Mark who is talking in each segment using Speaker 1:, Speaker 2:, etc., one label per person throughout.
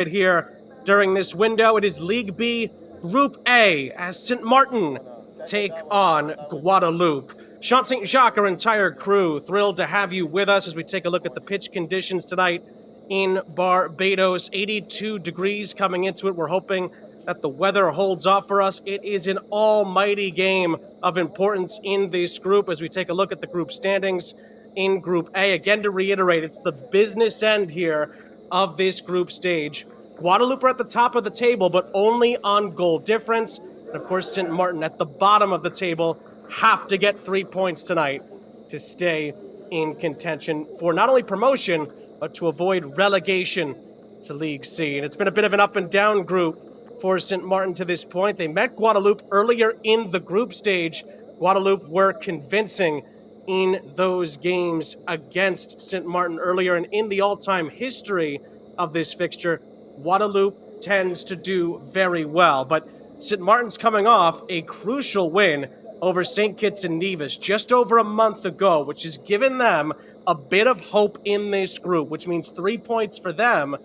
Speaker 1: here during this window. It is League B, Group A, as Sint Maarten take on Guadeloupe. Sean St. Jacques, our entire crew, thrilled to have you with us as we take a look at the pitch conditions tonight in Barbados. 82 degrees coming into it. We're hoping that the weather holds off for us. It is an almighty game of importance in this group as we take a look at the group standings in Group A. Again, to reiterate, it's the business end here of this group stage. Guadeloupe are at the top of the table, but only on goal difference. And of course, Sint Maarten at the bottom of the table have to get 3 points tonight to stay in contention for not only promotion, but to avoid relegation to League C. And it's been a bit of an up and down group for Sint Maarten to this point. They met Guadeloupe earlier in the group stage. Guadeloupe were convincing in those games against Sint Maarten earlier, and in the all-time history of this fixture, Guadeloupe tends to do very well. But Sint Maarten's coming off a crucial win over St. Kitts and Nevis just over a month ago, which has given them a bit of hope in this group, which means 3 points for them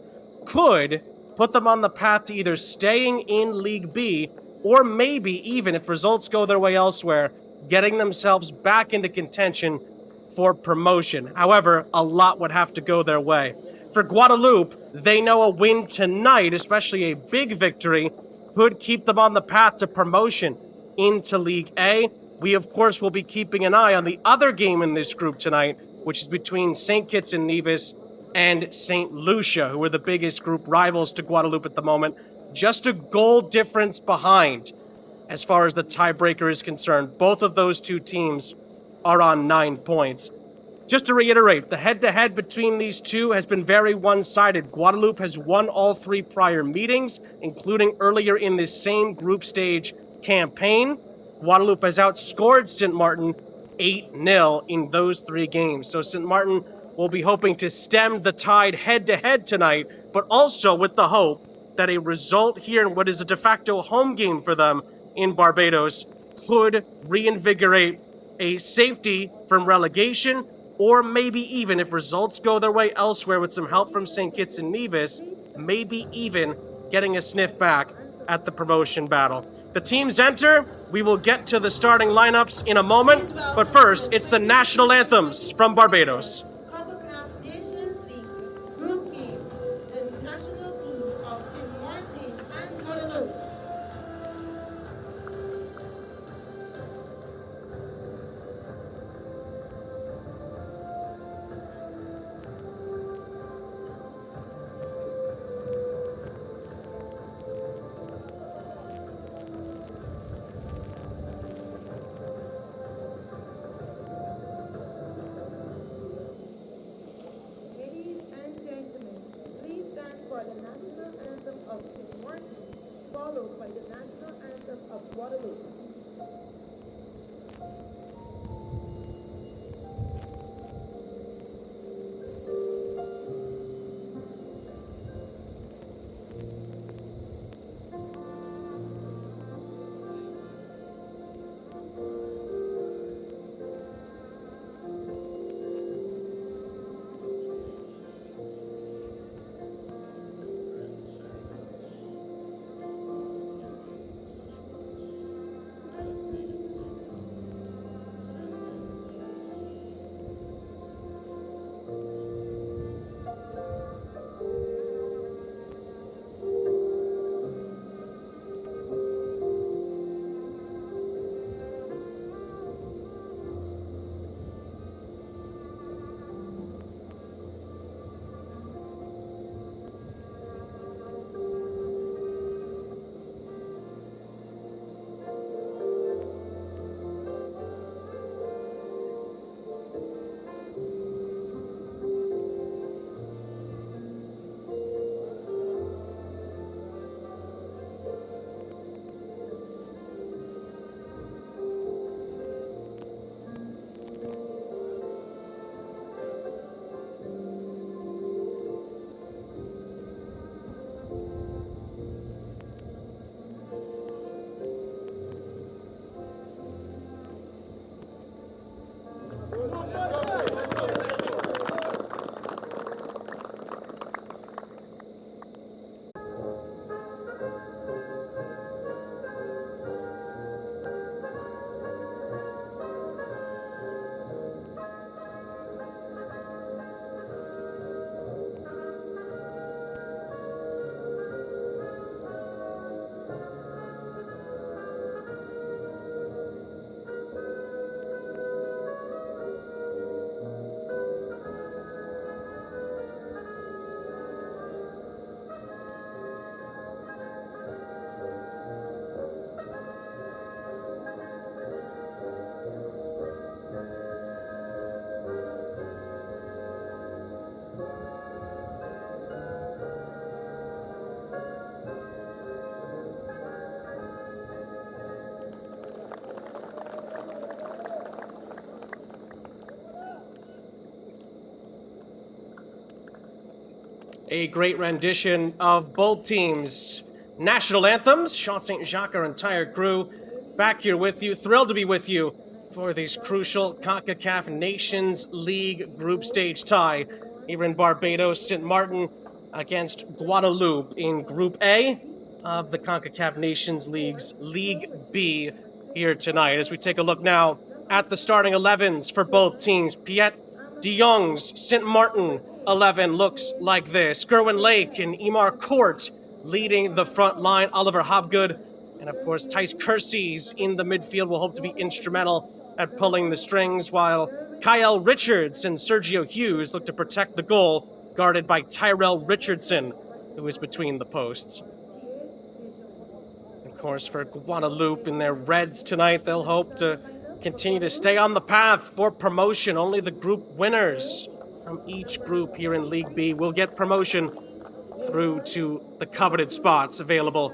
Speaker 1: could put them on the path to either staying in League B or maybe even, if results go their way elsewhere, getting themselves back into contention for promotion. However, a lot would have to go their way. For Guadeloupe, they know a win tonight, especially a big victory, could keep them on the path to promotion into League A. We, of course, will be keeping an eye on the other game in this group tonight, which is between St. Kitts and Nevis and St. Lucia, who are the biggest group rivals to Guadeloupe at the moment. Just a goal difference behind as far as the tiebreaker is concerned. Both of those two teams are on 9 points. Just to reiterate, the head-to-head between these two has been very one-sided. Guadeloupe has won all 3 prior meetings, including earlier in this same group stage campaign. Guadeloupe has outscored Sint Maarten 8-0 in those 3 games. So Sint Maarten will be hoping to stem the tide head-to-head tonight, but also with the hope that a result here in what is a de facto home game for them in Barbados could reinvigorate a safety from relegation, or maybe even, if results go their way elsewhere with some help from St. Kitts and Nevis, maybe even getting a sniff back at the promotion battle. The teams enter. We will get to the starting lineups in a moment, but first, it's the national anthems from Barbados.
Speaker 2: Concacaf Nations League Group Game, the national teams of Sint Maarten and Guadeloupe. Ladies and gentlemen, please stand for the national anthem of Sint Maarten, followed by the national anthem of Guadeloupe.
Speaker 1: A great rendition of both teams' national anthems. Sean St. Jacques, our entire crew, back here with you. Thrilled to be with you for this crucial Concacaf Nations League group stage tie here in Barbados. Sint Maarten against Guadeloupe in Group A of the Concacaf Nations League's League B here tonight. As we take a look now at the starting 11s for both teams. Piet de Jong's Sint Maarten 11 looks like this. Gerwin Lake and Emar Court leading the front line. Oliver Hobgood and, of course, Thijs Kersey's in the midfield will hope to be instrumental at pulling the strings, while Kyle Richards and Sergio Hughes look to protect the goal, guarded by Tyrell Richardson, who is between the posts. Of course, for Guadeloupe in their reds tonight, they'll hope to continue to stay on the path for promotion. Only the group winners from each group here in League B will get promotion through to the coveted spots available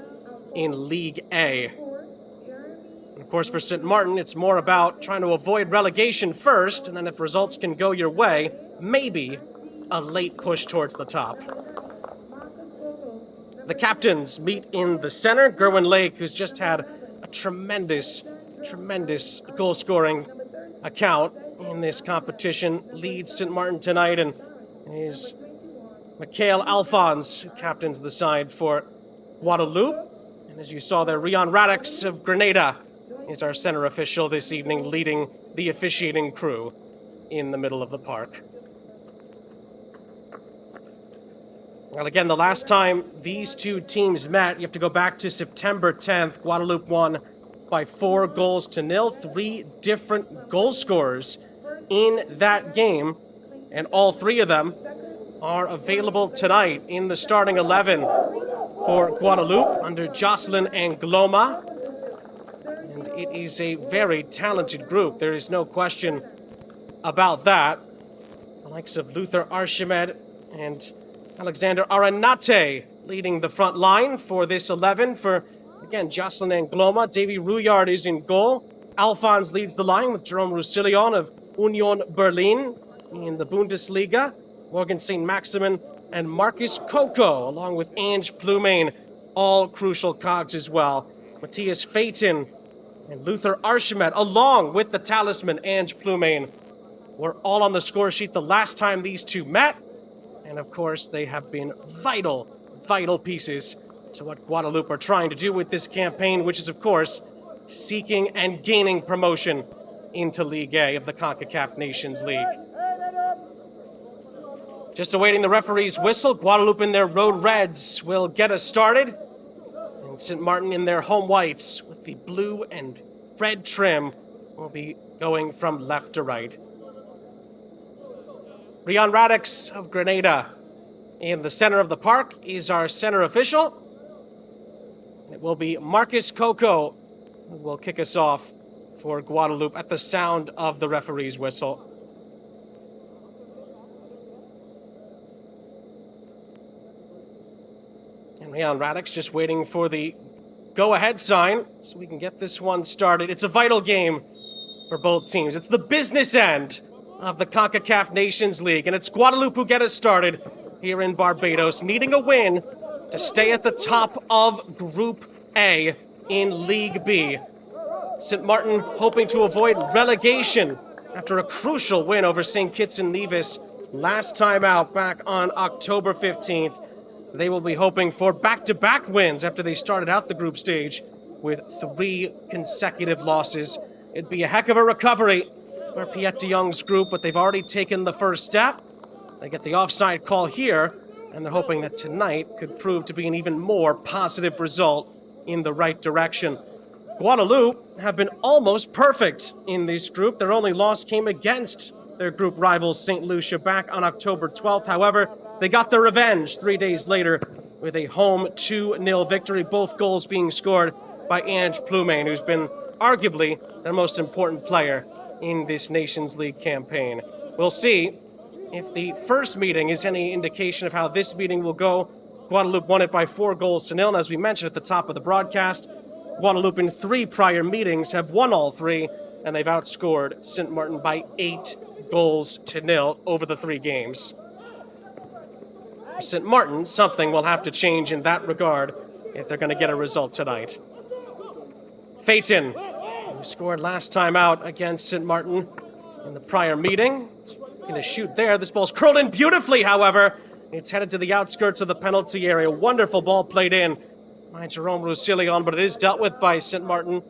Speaker 1: in League A. And of course, for Sint Maarten, it's more about trying to avoid relegation first, and then if results can go your way, maybe a late push towards the top. The captains meet in the center. Gerwin Lake, who's just had a tremendous goal-scoring account in this competition, leads Sint Maarten tonight, and is Mikhail Alphonse, who captains the side for Guadeloupe. And as you saw there, Rian Radix of Grenada is our center official this evening, leading the officiating crew in the middle of the park. Well, again, the last time these two teams met, you have to go back to September 10th. Guadeloupe won by 4-0. 3 different goal scorers in that game, and all 3 of them are available tonight in the starting 11 for Guadeloupe under Jocelyn Angloma. And it is a very talented group. There is no question about that. The likes of Luther Archimed and Alexander Aranate leading the front line for this 11 for, again, Jocelyn Angloma. Davy Rouillard is in goal. Alphonse leads the line with Jerome Roussillon of Union Berlin in the Bundesliga. Morgan St. Maximin and Marcus Coco, along with Ange Plumane, all crucial cogs as well. Matthias Phaeton and Luther Archimed, along with the talisman Ange Plumane, were all on the score sheet the last time these two met. And of course, they have been vital pieces to what Guadeloupe are trying to do with this campaign, which is, of course, seeking and gaining promotion into League A of the Concacaf Nations League. Just awaiting the referee's whistle. Guadeloupe in their road reds will get us started. And Sint Maarten in their home whites with the blue and red trim will be going from left to right. Rian Radix of Grenada in the center of the park is our center official. It will be Marcus Coco who will kick us off for Guadeloupe at the sound of the referee's whistle. And Rian Radix just waiting for the go-ahead sign so we can get this one started. It's a vital game for both teams. It's the business end of the Concacaf Nations League, and it's Guadeloupe who get us started here in Barbados, needing a win to stay at the top of Group A in League B. Sint Maarten hoping to avoid relegation after a crucial win over St. Kitts and Nevis last time out back on October 15th. They will be hoping for back-to-back wins after they started out the group stage with 3 consecutive losses. It'd be a heck of a recovery for Piet de Jong's group, but they've already taken the first step. They get the offside call here, and they're hoping that tonight could prove to be an even more positive result in the right direction. Guadeloupe have been almost perfect in this group. Their only loss came against their group rivals St. Lucia back on October 12th. However, they got their revenge 3 days later with a home 2-0 victory, both goals being scored by Ange Plumane, who's been arguably their most important player in this Nations League campaign. We'll see if the first meeting is any indication of how this meeting will go. Guadeloupe won it by 4-0, and as we mentioned at the top of the broadcast, Guadeloupe in 3 prior meetings have won all 3, and they've outscored Sint Maarten by 8-0 over the 3 games. St. Maarten, something will have to change in that regard if they're going to get a result tonight. Phaeton, who scored last time out against St. Maarten in the prior meeting. Going to shoot there. This ball's curled in beautifully, however. It's headed to the outskirts of the penalty area. Wonderful ball played in by Jerome Roussillon, but it is dealt with by St. Maarten,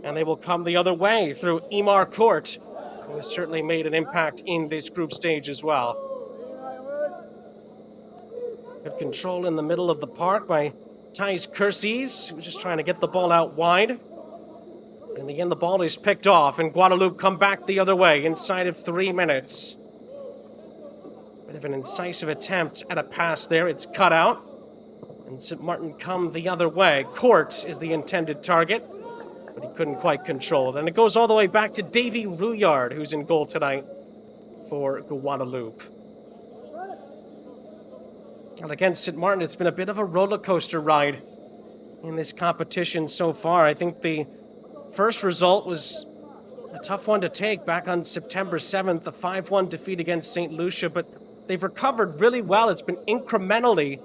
Speaker 1: and they will come the other way through Imar Court, who has certainly made an impact in this group stage as well. Good control in the middle of the park by Thijs Cursies, who was just trying to get the ball out wide. In the end, the ball is picked off, and Guadeloupe come back the other way inside of 3 minutes. Bit of an incisive attempt at a pass there. It's cut out, and St. Maarten come the other way. Court is the intended target, but he couldn't quite control it. And it goes all the way back to Davy Rouillard, who's in goal tonight for Guadeloupe. And against St. Maarten, it's been a bit of a roller coaster ride in this competition so far. I think the first result was a tough one to take back on September 7th, the 5-1 defeat against St. Lucia, but they've recovered really well. It's been incrementally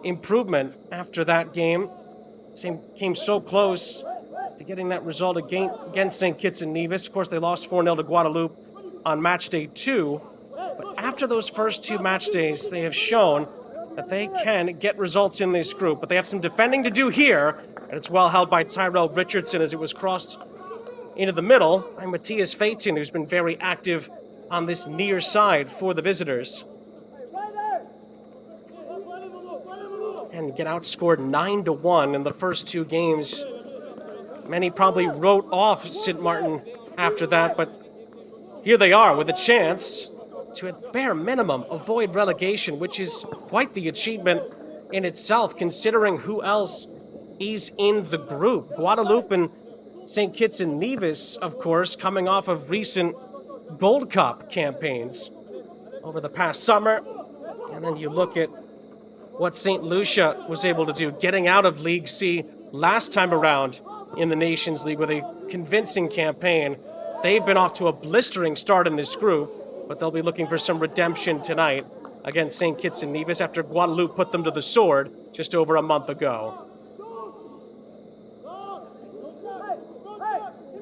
Speaker 1: improvement after that game. Came so close to getting that result against St. Kitts and Nevis. Of course, they lost 4-0 to Guadeloupe on match day 2. But after those first 2 match days, they have shown that they can get results in this group. But they have some defending to do here, and it's well held by Tyrell Richardson as it was crossed into the middle by Matthias Phaeton, who's been very active on this near side for the visitors. And get outscored 9-1 in the first 2 games. Many probably wrote off Sint Maarten after that, but here they are with a chance to, at bare minimum, avoid relegation, which is quite the achievement in itself, considering who else is in the group. Guadeloupe and St. Kitts and Nevis, of course, coming off of recent Gold Cup campaigns over the past summer. And then you look at what St. Lucia was able to do, getting out of League C last time around in the Nations League with a convincing campaign. They've been off to a blistering start in this group, but they'll be looking for some redemption tonight against St. Kitts and Nevis after Guadeloupe put them to the sword just over a month ago.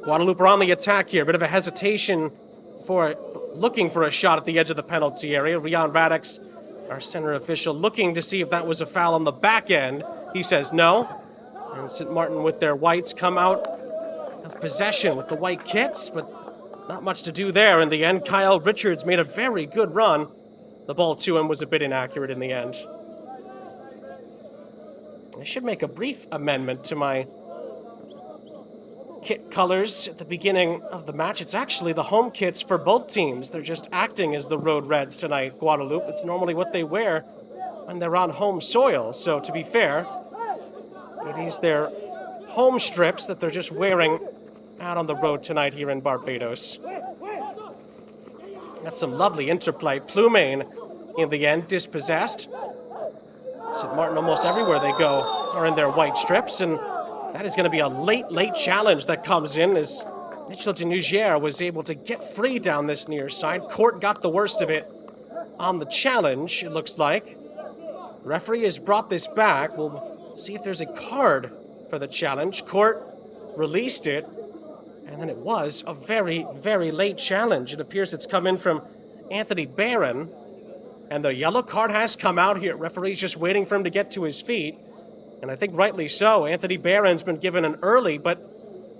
Speaker 1: Guadeloupe are on the attack here. Bit of a hesitation for looking for a shot at the edge of the penalty area. Rian Radix, our center official, looking to see if that was a foul on the back end. He says no. And St. Maarten with their whites come out of possession with the white kits, but not much to do there in the end. Kyle Richards made a very good run. The ball to him was a bit inaccurate in the end. I should make a brief amendment to my kit colors at the beginning of the match. It's actually the home kits for both teams. They're just acting as the Road Reds tonight, Guadeloupe. It's normally what they wear when they're on home soil. So to be fair, it is their home strips that they're just wearing out on the road tonight here in Barbados. That's some lovely interplay. Plumane, in the end, dispossessed. St. Maarten, almost everywhere they go, are in their white strips, and that is going to be a late challenge that comes in as Mitchell de Nugier was able to get free down this near side. Court got the worst of it on the challenge, it looks like. The referee has brought this back. We'll see if there's a card for the challenge. Court released it, and then it was a very late challenge. It appears it's come in from Anthony Barron, and the yellow card has come out here. Referee's just waiting for him to get to his feet, and I think rightly so. Anthony Barron's been given an early, but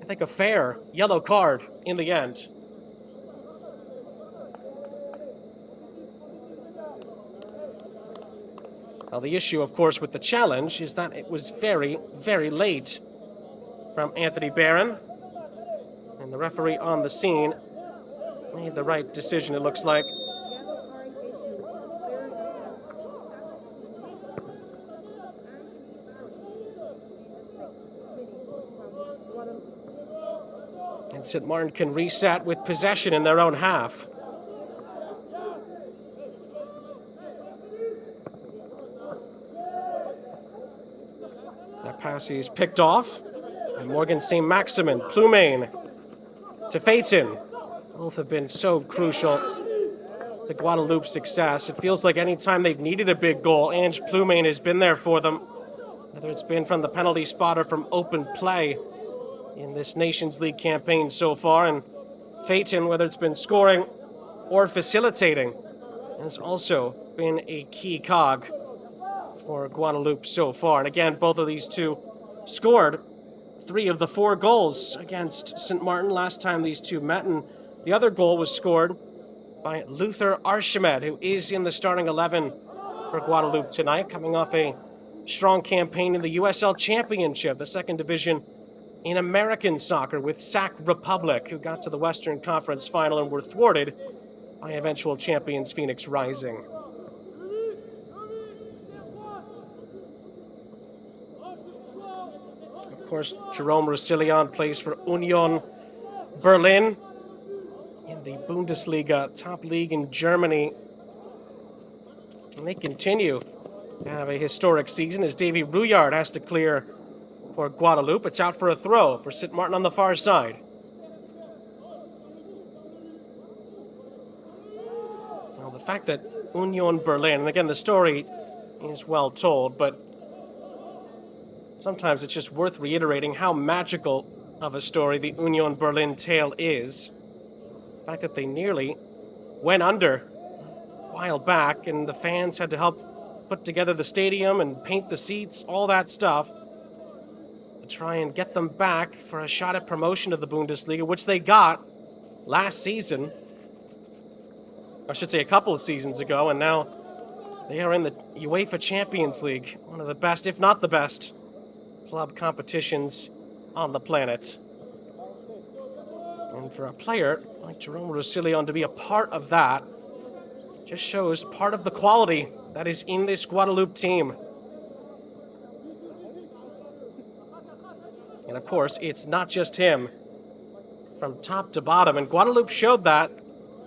Speaker 1: I think a fair yellow card in the end. Now, the issue, of course, with the challenge is that it was very late from Anthony Barron. And the referee on the scene made the right decision, it looks like. And St. Maarten can reset with possession in their own half. That pass is picked off. And Morgan St. Maximin, Plumane to Phaeton. Both have been so crucial to Guadeloupe's success. It feels like any time they've needed a big goal, Ange Plumane has been there for them, whether it's been from the penalty spot or from open play in this Nations League campaign so far. And Phaeton, whether it's been scoring or facilitating, has also been a key cog for Guadeloupe so far. And again, both of these two scored 3 of the 4 goals against Sint Maarten last time these two met, and the other goal was scored by Luther Archimed, who is in the starting 11 for Guadeloupe tonight, coming off a strong campaign in the USL Championship, the second division in American soccer, with Sac Republic, who got to the Western Conference Final and were thwarted by eventual champions Phoenix Rising. Of course, Jerome Roussillon plays for Union Berlin in the Bundesliga, top league in Germany. And they continue to have a historic season as Davy Rouillard has to clear for Guadeloupe. It's out for a throw for Sint Maarten on the far side. So the fact that Union Berlin, and again the story is well told, but sometimes it's just worth reiterating how magical of a story the Union Berlin tale is. The fact that they nearly went under a while back and the fans had to help put together the stadium and paint the seats, all that stuff, to try and get them back for a shot at promotion to the Bundesliga, which they got last season. I should say a couple of seasons ago, and now they are in the UEFA Champions League, one of the best, if not the best, club competitions on the planet. And for a player like Jerome Roussillon to be a part of that just shows part of the quality that is in this Guadeloupe team. And of course, it's not just him from top to bottom, and Guadeloupe showed that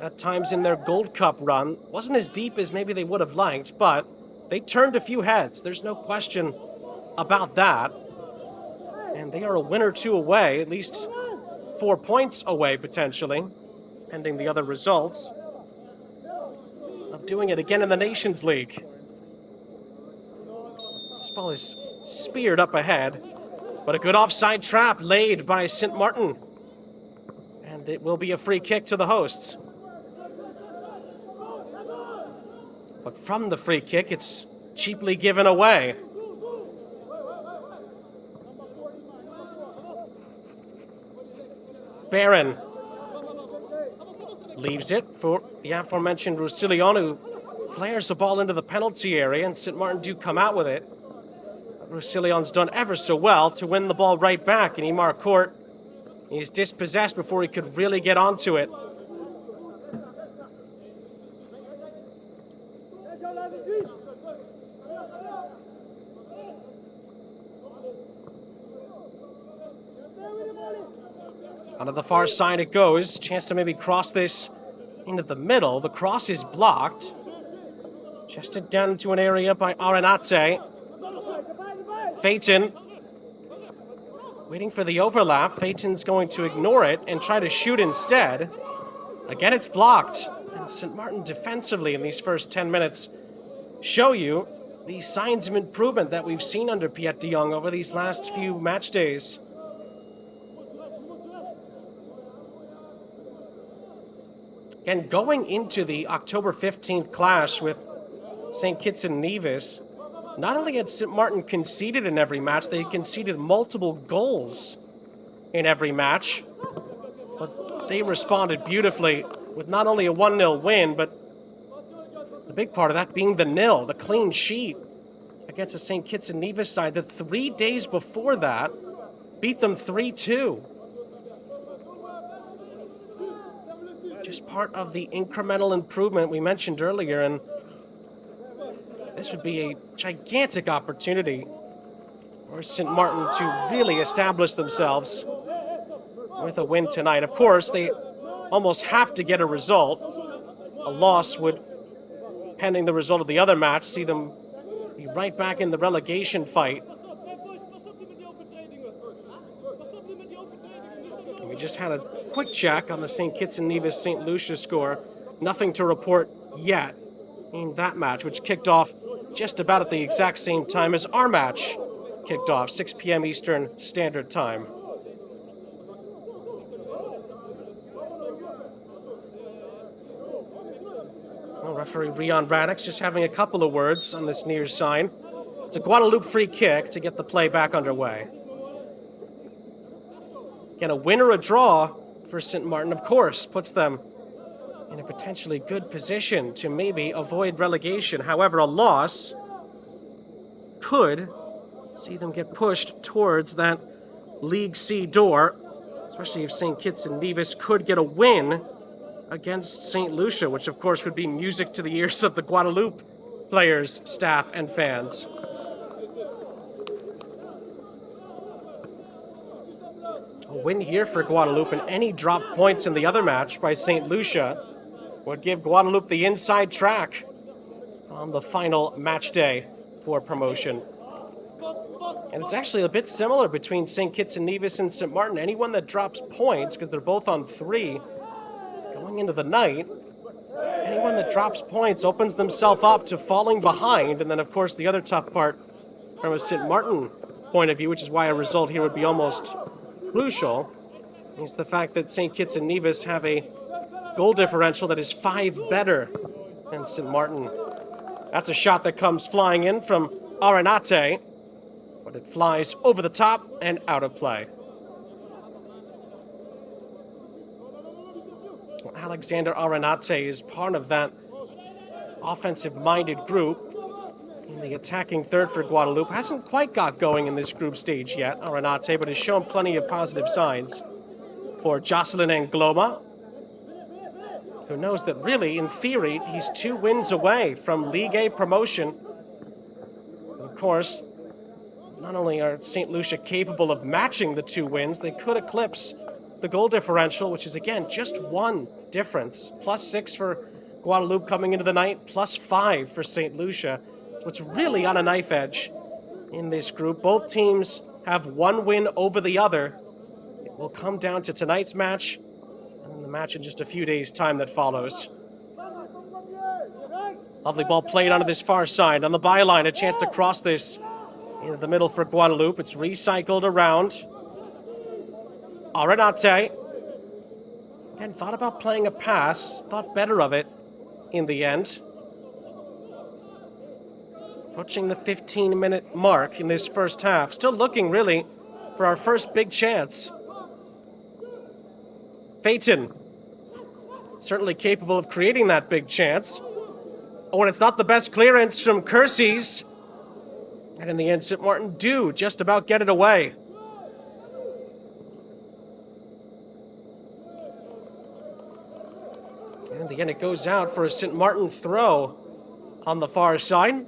Speaker 1: at times in their Gold Cup run. Wasn't as deep as maybe they would have liked, but they turned a few heads. There's no question about that. And they are a win or two away, at least 4 points away potentially, pending the other results, of doing it again in the Nations League. This ball is speared up ahead, but a good offside trap laid by Sint Maarten. And it will be a free kick to the hosts. But from the free kick, it's cheaply given away. Barron leaves it for the aforementioned Roussillon, who flares the ball into the penalty area, and Sint Maarten do come out with it. Roussillon's done ever so well to win the ball right back, and Imar Court is dispossessed before he could really get onto it. Out of the far side it goes. Chance to maybe cross this into the middle. The cross is blocked. Chested down into an area by Arenate. Phaeton waiting for the overlap. Phaeton's going to ignore it and try to shoot instead. Again, it's blocked. And Sint Maarten defensively in these first 10 minutes show you the signs of improvement that we've seen under Piet de Jong over these last few match days. And going into the October 15th clash with St. Kitts and Nevis, not only had Sint Maarten conceded in every match, they conceded multiple goals in every match. But they responded beautifully with not only a 1-0 win, but the big part of that being the clean sheet against a St. Kitts and Nevis side that 3 days before that beat them 3-2. Just part of the incremental improvement we mentioned earlier, and this would be a gigantic opportunity for Sint Maarten to really establish themselves with a win tonight. Of course, they almost have to get a result. A loss would, pending the result of the other match, see them be right back in the relegation fight. And we just had a quick check on the St. Kitts and Nevis St. Lucia score. Nothing to report yet in that match, which kicked off just about at the exact same time as our match kicked off, 6 p.m. Eastern Standard Time. Well, referee Rion Radix just having a couple of words on this near sign. It's a Guadeloupe free kick to get the play back underway. Again, a win or a draw for Sint Maarten, of course, puts them in a potentially good position to maybe avoid relegation. However, a loss could see them get pushed towards that League C door, especially if St. Kitts and Nevis could get a win against St. Lucia, which of course would be music to the ears of the Guadeloupe players, staff, and fans. A win here for Guadeloupe, and any drop points in the other match by St. Lucia would give Guadeloupe the inside track on the final match day for promotion. And it's actually a bit similar between St. Kitts and Nevis and St. Maarten. Anyone that drops points, because they're both on 3 going into the night, anyone that drops points opens themselves up to falling behind. And then, of course, the other tough part from a St. Maarten point of view, which is why a result here would be almost crucial, is the fact that St. Kitts and Nevis have a goal differential that is 5 better than St. Maarten. That's a shot that comes flying in from Arenate, but it flies over the top and out of play. Alexander Arenate is part of that offensive-minded group in the attacking third for Guadeloupe. Hasn't quite got going in this group stage yet, Arenate, but has shown plenty of positive signs for Jocelyn Angloma, who knows that really, in theory, he's 2 wins away from League A promotion. And of course, not only are St. Lucia capable of matching the 2 wins, they could eclipse the goal differential, which is, again, just 1 difference. +6 for Guadeloupe coming into the night, +5 for St. Lucia. So it's really on a knife edge in this group. Both teams have 1 win over the other. It will come down to tonight's match and then the match in just a few days' time that follows. Lovely ball played onto this far side. On the byline, a chance to cross this into the middle for Guadeloupe. It's recycled around. Arenate, again, thought about playing a pass, thought better of it in the end. Approaching the 15-minute mark in this first half. Still looking, really, for our first big chance. Phaeton, certainly capable of creating that big chance. Oh, and it's not the best clearance from Kersey's. And in the end, St. Maarten do just about get it away. And in the end, it goes out for a St. Maarten throw on the far side.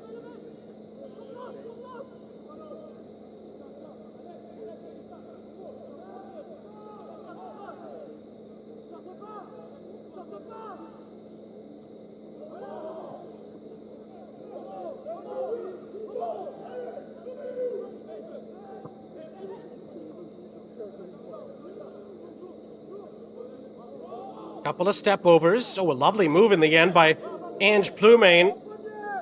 Speaker 1: Couple of step overs. Oh, a lovely move in the end by Ange Plumain.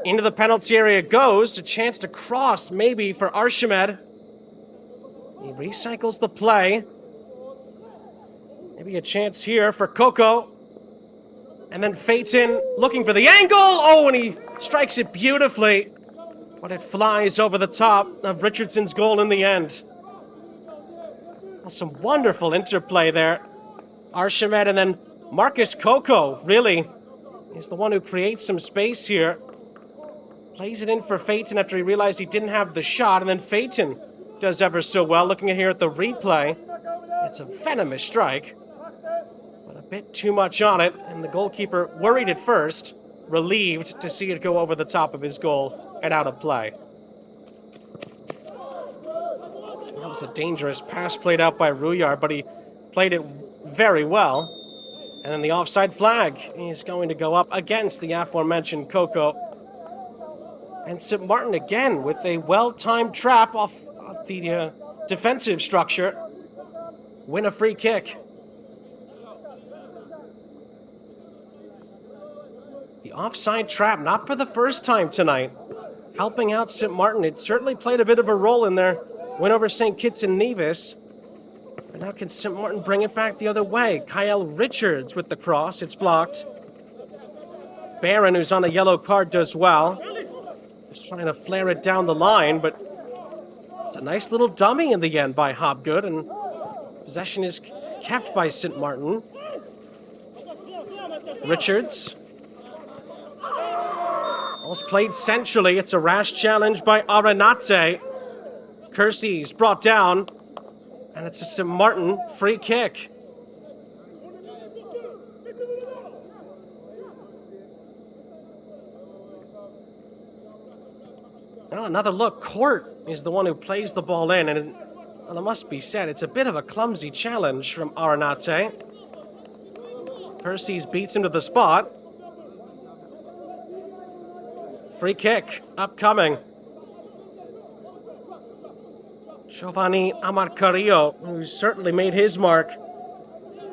Speaker 1: Into the penalty area goes. A chance to cross maybe for Archimed. He recycles the play. Maybe a chance here for Coco. And then Phaeton looking for the angle. Oh, and he strikes it beautifully. But it flies over the top of Richardson's goal in the end. Well, some wonderful interplay there. Archimed and then Marcus Coco, really, is the one who creates some space here. Plays it in for Phaeton after he realized he didn't have the shot, and then Phaeton does ever so well. Looking at here at the replay, it's a venomous strike, but a bit too much on it, and the goalkeeper worried at first, relieved to see it go over the top of his goal and out of play. That was a dangerous pass played out by Rouillard, but he played it very well. And then the offside flag is going to go up against the aforementioned Coco. And St. Maarten again with a well-timed trap off the defensive structure. Win a free kick. The offside trap, not for the first time tonight. Helping out St. Maarten. It certainly played a bit of a role in their win over St. Kitts and Nevis. But now can St. Maarten bring it back the other way? Kyle Richards with the cross. It's blocked. Barron, who's on a yellow card, does well. Just trying to flare it down the line, but it's a nice little dummy in the end by Hobgood, and possession is kept by St. Maarten. Richards. Ball's played centrally. It's a rash challenge by Arenate. Kersey's brought down, and it's a St. Maarten free kick. Oh, another look. Court is the one who plays the ball in, and it must be said, it's a bit of a clumsy challenge from Arenate. Percy's beats him to the spot. Free kick upcoming. Giovanni Amarcarillo, who's certainly made his mark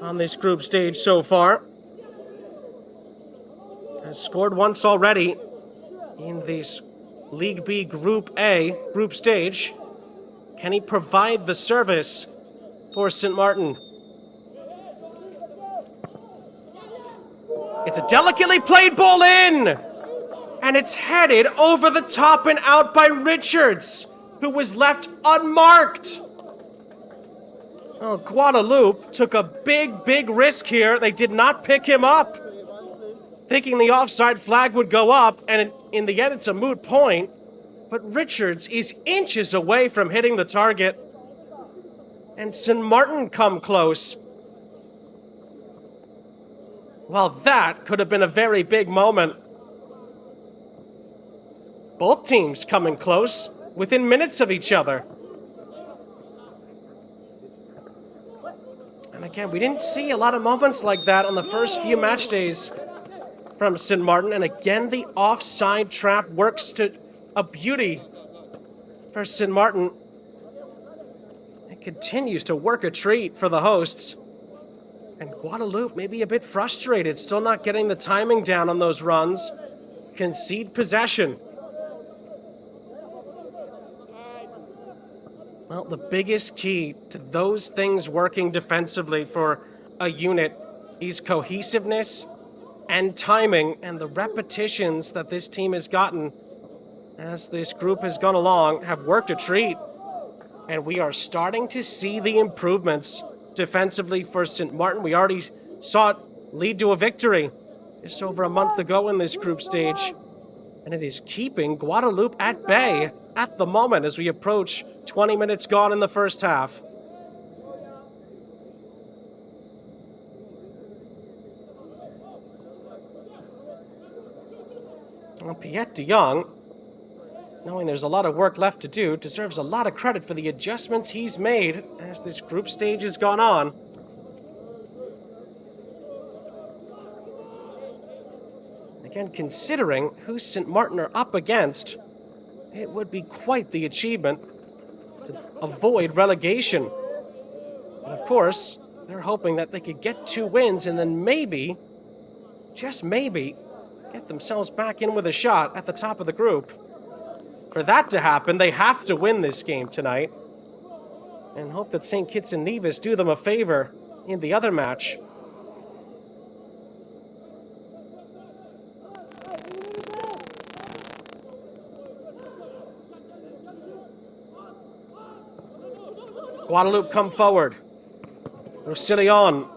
Speaker 1: on this group stage so far, has scored once already in this League B Group A group stage. Can he provide the service for St. Maarten? It's a delicately played ball in, and it's headed over the top and out by Richards, who was left unmarked. Well, Guadeloupe took a big risk here. They did not pick him up, thinking the offside flag would go up, and in the end it's a moot point. But Richards is inches away from hitting the target, and St. Maarten come close. Well, that could have been a very big moment. Both teams coming close within minutes of each other. And again, we didn't see a lot of moments like that on the first few match days from St. Maarten. And again, the offside trap works to a beauty for St. Maarten. It continues to work a treat for the hosts. And Guadeloupe may be a bit frustrated, still not getting the timing down on those runs. Concede possession. Well, the biggest key to those things working defensively for a unit is cohesiveness and timing, and the repetitions that this team has gotten as this group has gone along have worked a treat. And we are starting to see the improvements defensively for St. Maarten. We already saw it lead to a victory just over a month ago in this group stage. And it is keeping Guadeloupe at bay at the moment as we approach 20 minutes gone in the first half. Well, Piet de Jong, knowing there's a lot of work left to do, deserves a lot of credit for the adjustments he's made as this group stage has gone on. Again, considering who St. Maarten are up against, it would be quite the achievement to avoid relegation. And of course, they're hoping that they could get 2 wins and then maybe, just maybe, get themselves back in with a shot at the top of the group. For that to happen, they have to win this game tonight and hope that St. Kitts and Nevis do them a favor in the other match. Guadeloupe come forward. Roussillon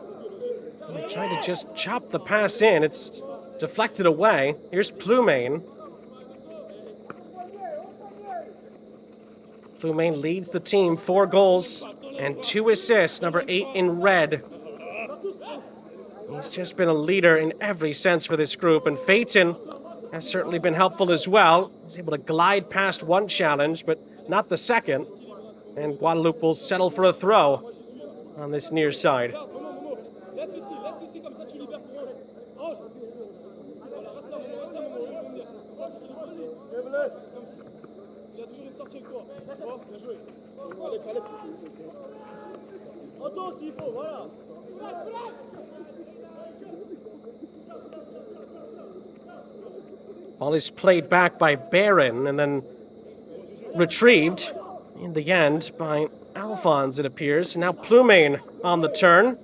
Speaker 1: trying to just chop the pass in. It's deflected away. Here's Plumain. Plumain leads the team, 4 goals and 2 assists, number 8 in red. He's just been a leader in every sense for this group, and Phaeton has certainly been helpful as well. He's able to glide past one challenge, but not the second. And Guadeloupe will settle for a throw on this near side. Ball is played back by Barron and then retrieved in the end by Alphonse, it appears. Now Plumane on the turn.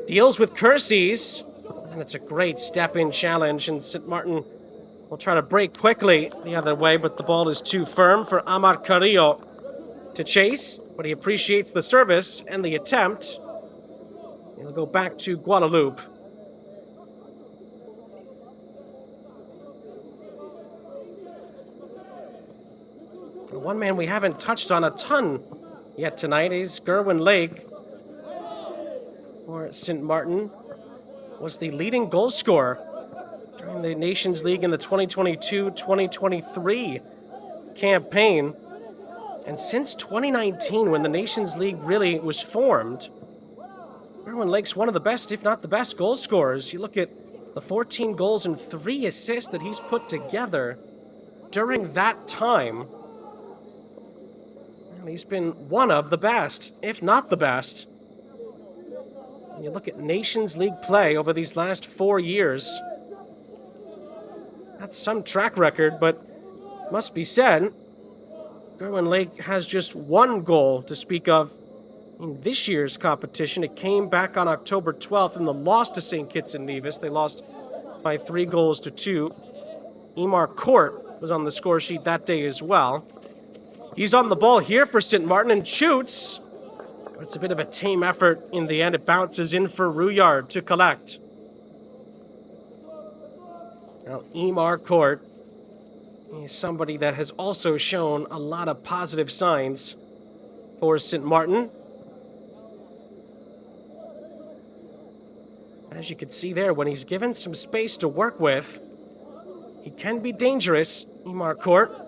Speaker 1: Deals with Kersey's. And it's a great step-in challenge, and Sint Maarten will try to break quickly the other way, but the ball is too firm for Amar Carrillo to chase. But he appreciates the service and the attempt. He'll go back to Guadeloupe. One man we haven't touched on a ton yet tonight is Gerwin Lake for Sint Maarten. Was the leading goal scorer during the Nations League in the 2022-2023 campaign. And since 2019, when the Nations League really was formed, Gerwin Lake's one of the best, if not the best, goal scorers. You look at the 14 goals and 3 assists that he's put together during that time. And he's been one of the best, if not the best. When you look at Nations League play over these last 4 years, that's some track record, but must be said, Gerwin Lake has just 1 goal to speak of in this year's competition. It came back on October 12th in the loss to St. Kitts and Nevis. They lost by 3-2. Emar Court was on the score sheet that day as well. He's on the ball here for Sint Maarten and shoots. But it's a bit of a tame effort in the end. It bounces in for Rouillard to collect. Now, Emar Court is somebody that has also shown a lot of positive signs for Sint Maarten. As you can see there, when he's given some space to work with, he can be dangerous, Emar Court.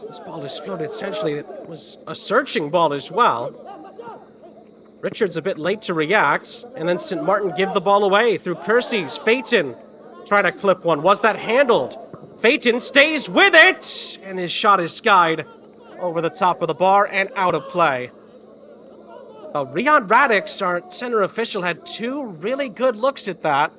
Speaker 1: This ball is floated essentially. It was a searching ball as well. Richards a bit late to react, and then Sint Maarten give the ball away through Kersey's. Phaeton try to clip one. Was that handled? Phaeton stays with it, and his shot is skied over the top of the bar and out of play. Riyad Radix, our center official, had 2 really good looks at that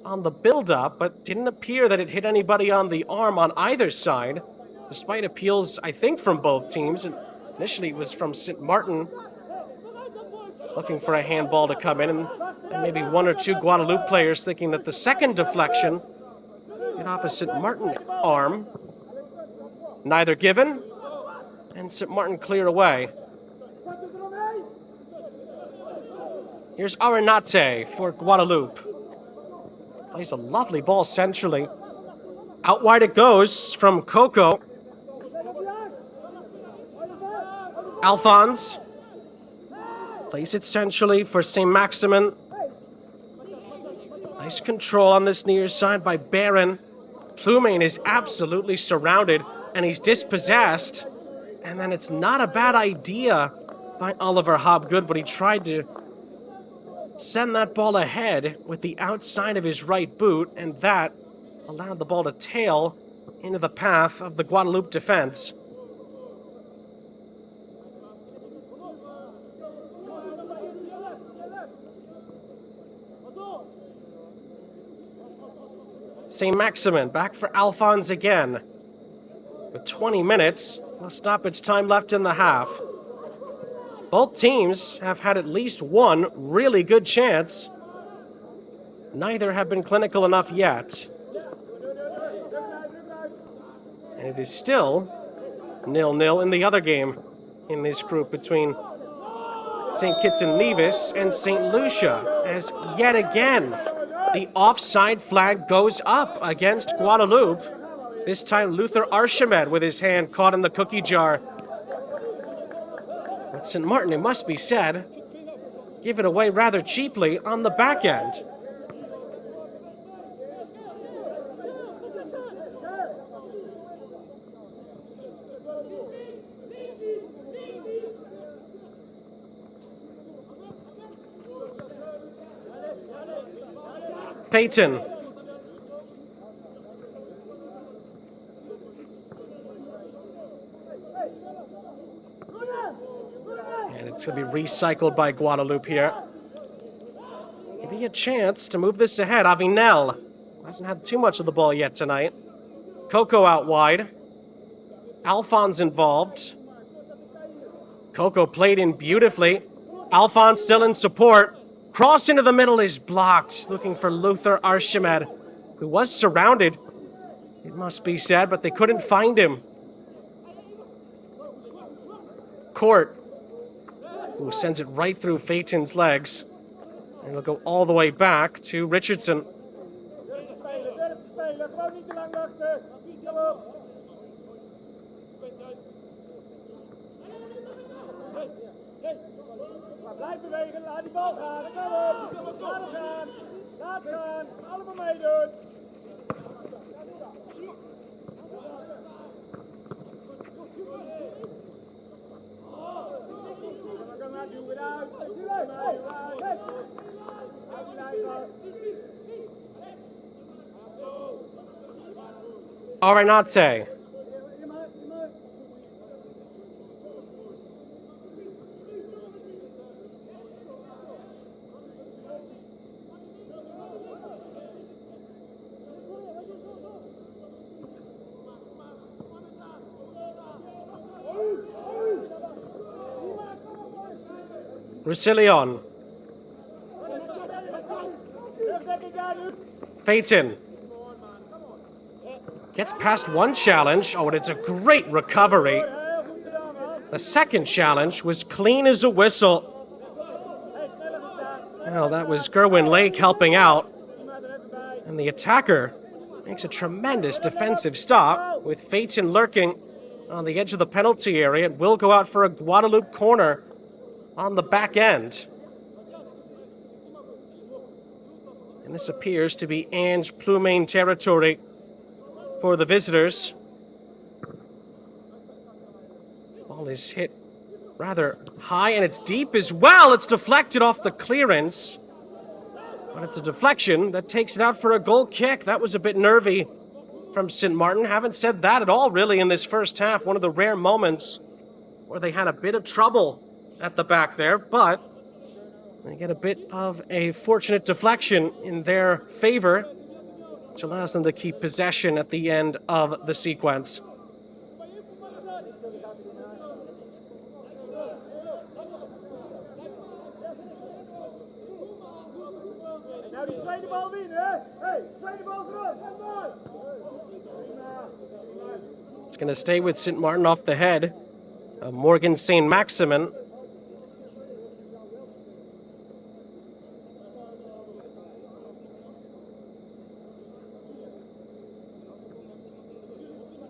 Speaker 1: on the build-up, but didn't appear that it hit anybody on the arm on either side, despite appeals, I think, from both teams. And initially it was from Sint Maarten, looking for a handball to come in, and maybe 1 or 2 Guadeloupe players thinking that the second deflection hit off a Sint Maarten arm. Neither given, and Sint Maarten clear away. Here's Arenate for Guadeloupe. Plays a lovely ball centrally. Out wide it goes from Coco. Alphonse plays it centrally for St. Maximin. Nice control on this near side by Barron. Plumane is absolutely surrounded, and he's dispossessed. And then it's not a bad idea by Oliver Hobgood, but he tried to send that ball ahead with the outside of his right boot, and that allowed the ball to tail into the path of the Guadeloupe defense. St. Maximin back for Alphonse again. With 20 minutes, no stoppage time left in the half. Both teams have had at least 1 really good chance. Neither have been clinical enough yet. And it is still 0-0 in the other game in this group between St. Kitts and Nevis and St. Lucia, as yet again the offside flag goes up against Guadeloupe. This time Luther Archimed with his hand caught in the cookie jar. But Sint Maarten, it must be said, give it away rather cheaply on the back end. Peyton. And it's going to be recycled by Guadeloupe here. Maybe a chance to move this ahead. Avinel Hasn't had too much of the ball yet tonight. Coco out wide. Alphonse involved. Coco played in beautifully. Alphonse still in support. Cross into the middle is blocked. Looking for Luther Archimed, who was surrounded, it must be said, but they couldn't find him. Court, who sends it right through Phaeton's legs. And it'll go all the way back to Richardson.
Speaker 3: Blijf bewegen, laat die bal gaan. Kom op, laat hem gaan. Laat gaan, allemaal meedoen.
Speaker 1: Arenate. Roussillon. Phaeton. Gets past one challenge. Oh, and it's a great recovery. The second challenge was clean as a whistle. Well, that was Gerwin Lake helping out. And the attacker makes a tremendous defensive stop with Phaeton lurking on the edge of the penalty area. It will go out for a Guadeloupe corner on the back end. And this appears to be Ange Plumain territory for the visitors. Ball is hit rather high, and it's deep as well. It's deflected off the clearance. But it's a deflection that takes it out for a goal kick. That was a bit nervy from Sint Maarten. Haven't said that at all, really, in this first half. One of the rare moments where they had a bit of trouble at the back there, but they get a bit of a fortunate deflection in their favor, which allows them to keep possession at the end of the sequence. It's going to stay with Sint Maarten off the head of Morgan St. Maximin.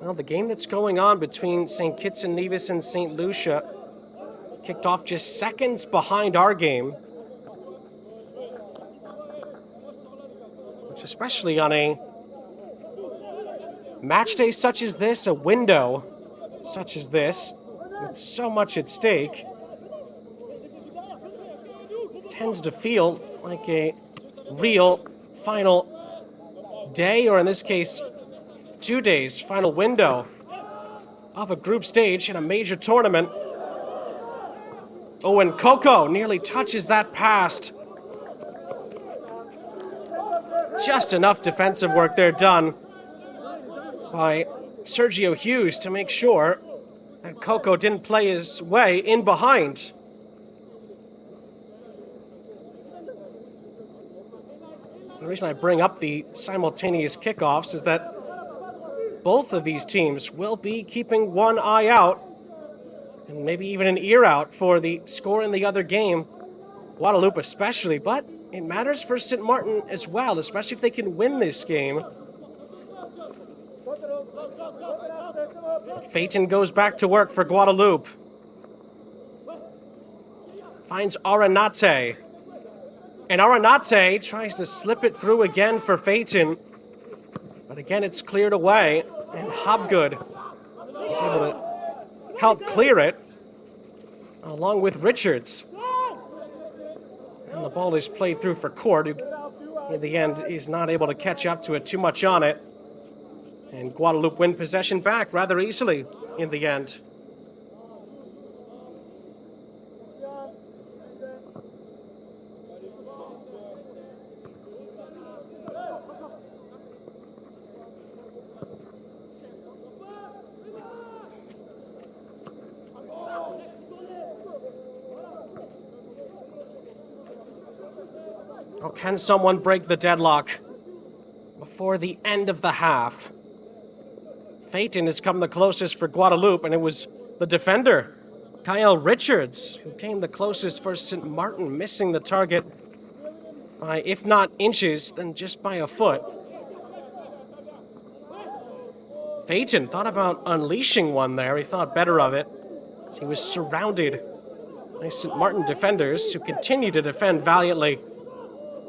Speaker 1: Well, the game that's going on between St. Kitts and Nevis and St. Lucia kicked off just seconds behind our game, which, especially on a match day such as this, a window such as this, with so much at stake, tends to feel like a real final day, or in this case, 2 days, final window of a group stage in a major tournament. Oh, and Coco nearly touches that past. Just enough defensive work there done by Sergio Hughes to make sure that Coco didn't play his way in behind. The reason I bring up the simultaneous kickoffs is that both of these teams will be keeping one eye out, and maybe even an ear out, for the score in the other game, Guadeloupe especially, but it matters for Sint Maarten as well, especially if they can win this game. Phaeton goes back to work for Guadeloupe. Finds Arenate. And Arenate tries to slip it through again for Phaeton. But again, it's cleared away. And Hobgood is able to help clear it, along with Richards. And the ball is played through for Court, who in the end is not able to catch up to it too much on it. And Guadeloupe win possession back rather easily in the end. Oh, can someone break the deadlock before the end of the half? Phaeton has come the closest for Guadeloupe, and it was the defender, Kyle Richards, who came the closest for Sint Maarten, missing the target by, if not inches, then just by a foot. Phaeton thought about unleashing one there. He thought better of it, as he was surrounded by Sint Maarten defenders who continue to defend valiantly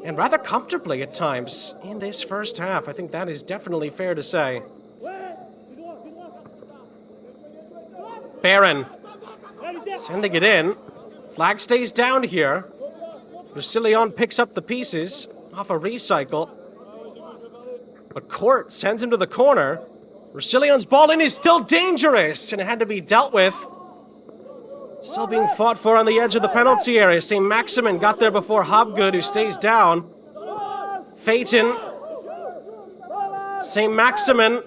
Speaker 1: and rather comfortably at times in this first half. I think that is definitely fair to say. Barron sending it in. Flag stays down here. Roussillon picks up the pieces off a recycle. But Court sends him to the corner. Roussillon's ball in is still dangerous, and it had to be dealt with. Still being fought for on the edge of the penalty area. St. Maximin got there before Hobgood, who stays down. Phaeton. St. Maximin.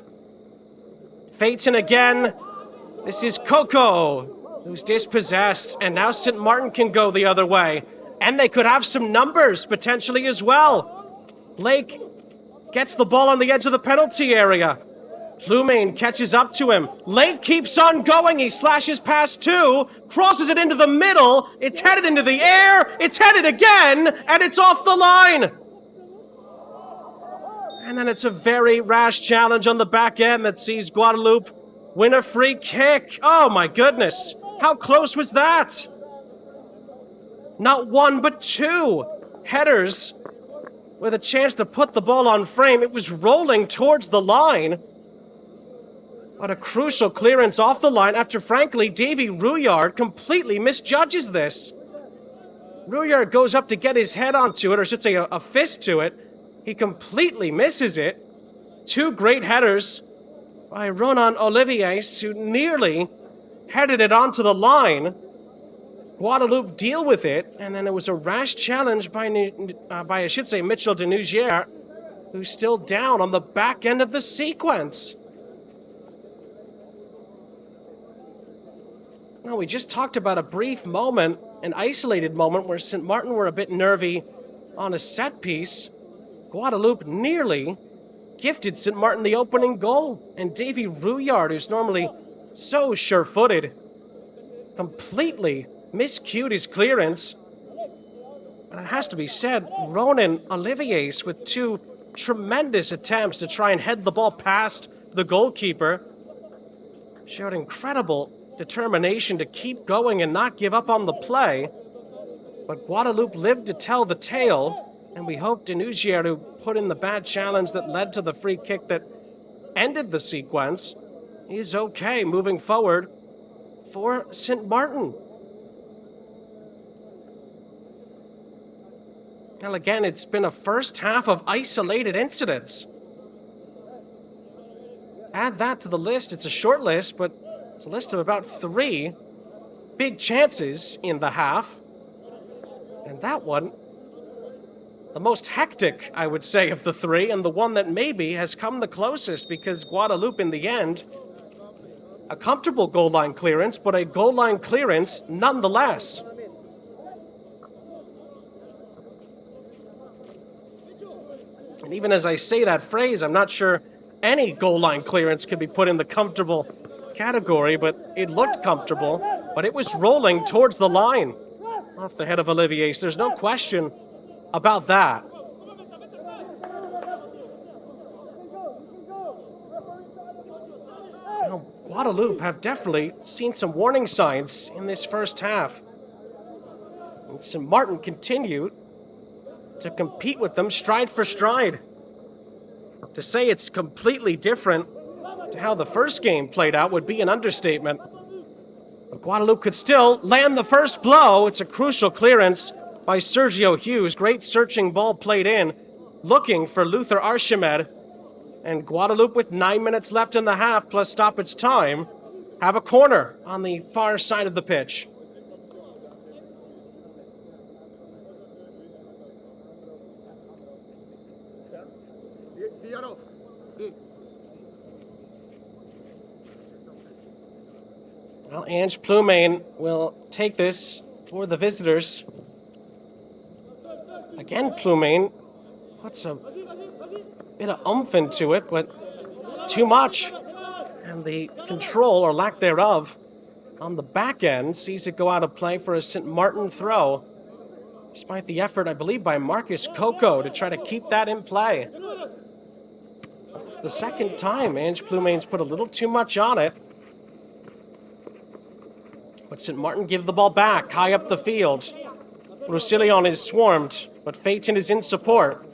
Speaker 1: Phaeton again. This is Coco, who's dispossessed, and now St. Maarten can go the other way. And they could have some numbers, potentially, as well. Lake gets the ball on the edge of the penalty area. Plumane catches up to him. Lake keeps on going. He slashes past two, crosses it into the middle. It's headed into the air. It's headed again, and it's off the line. And then it's a very rash challenge on the back end that sees Guadeloupe win a free kick. Oh my goodness. How close was that? Not one, but two headers with a chance to put the ball on frame. It was rolling towards the line. But a crucial clearance off the line after, frankly, Davy Rouillard completely misjudges this. Rouillard goes up to get his head onto it, or I should say a fist to it. He completely misses it. Two great headers by Ronan Oliviers, who nearly headed it onto the line. Guadeloupe deal with it, and then it was a rash challenge by I should say, Mitchell de Nougier, who's still down on the back end of the sequence. Now, we just talked about a brief moment, an isolated moment, where St. Maarten were a bit nervy on a set piece. Guadeloupe nearly gifted St. Maarten the opening goal, and Davy Rouillard, who's normally so sure-footed, completely miscued his clearance. And it has to be said, Ronan Oliviers with two tremendous attempts to try and head the ball past the goalkeeper showed incredible determination to keep going and not give up on the play. But Guadeloupe lived to tell the tale, and we hope de Nougier, who put in the bad challenge that led to the free kick that ended the sequence, is okay moving forward for St. Maarten. Well, again, it's been a first half of isolated incidents. Add that to the list. It's a short list, but it's a list of about 3 big chances in the half. And that one, the most hectic, I would say, of the 3, and the one that maybe has come the closest, because Guadeloupe, in the end, a comfortable goal line clearance, but a goal line clearance nonetheless. And even as I say that phrase, I'm not sure any goal line clearance could be put in the comfortable category, but it looked comfortable, but it was rolling towards the line off the head of Olivier. So there's no question about that. Now, Guadeloupe have definitely seen some warning signs in this first half. And St. Maarten continued to compete with them stride for stride. To say it's completely different to how the first game played out would be an understatement. But Guadeloupe could still land the first blow. It's a crucial clearance by Sergio Hughes. Great searching ball played in, looking for Luther Archimed. And Guadeloupe, with 9 minutes left in the half plus stoppage time, have a corner on the far side of the pitch. Well, Ange Plumane will take this for the visitors. Again, Plumane puts a bit of oomph into it, but too much. And the control, or lack thereof, on the back end sees it go out of play for a St. Maarten throw. Despite the effort, I believe, by Marcus Coco to try to keep that in play. It's the second time Ange Plumane's put a little too much on it. But St. Maarten give the ball back, high up the field. Roussillon is swarmed, but Phaeton is in support.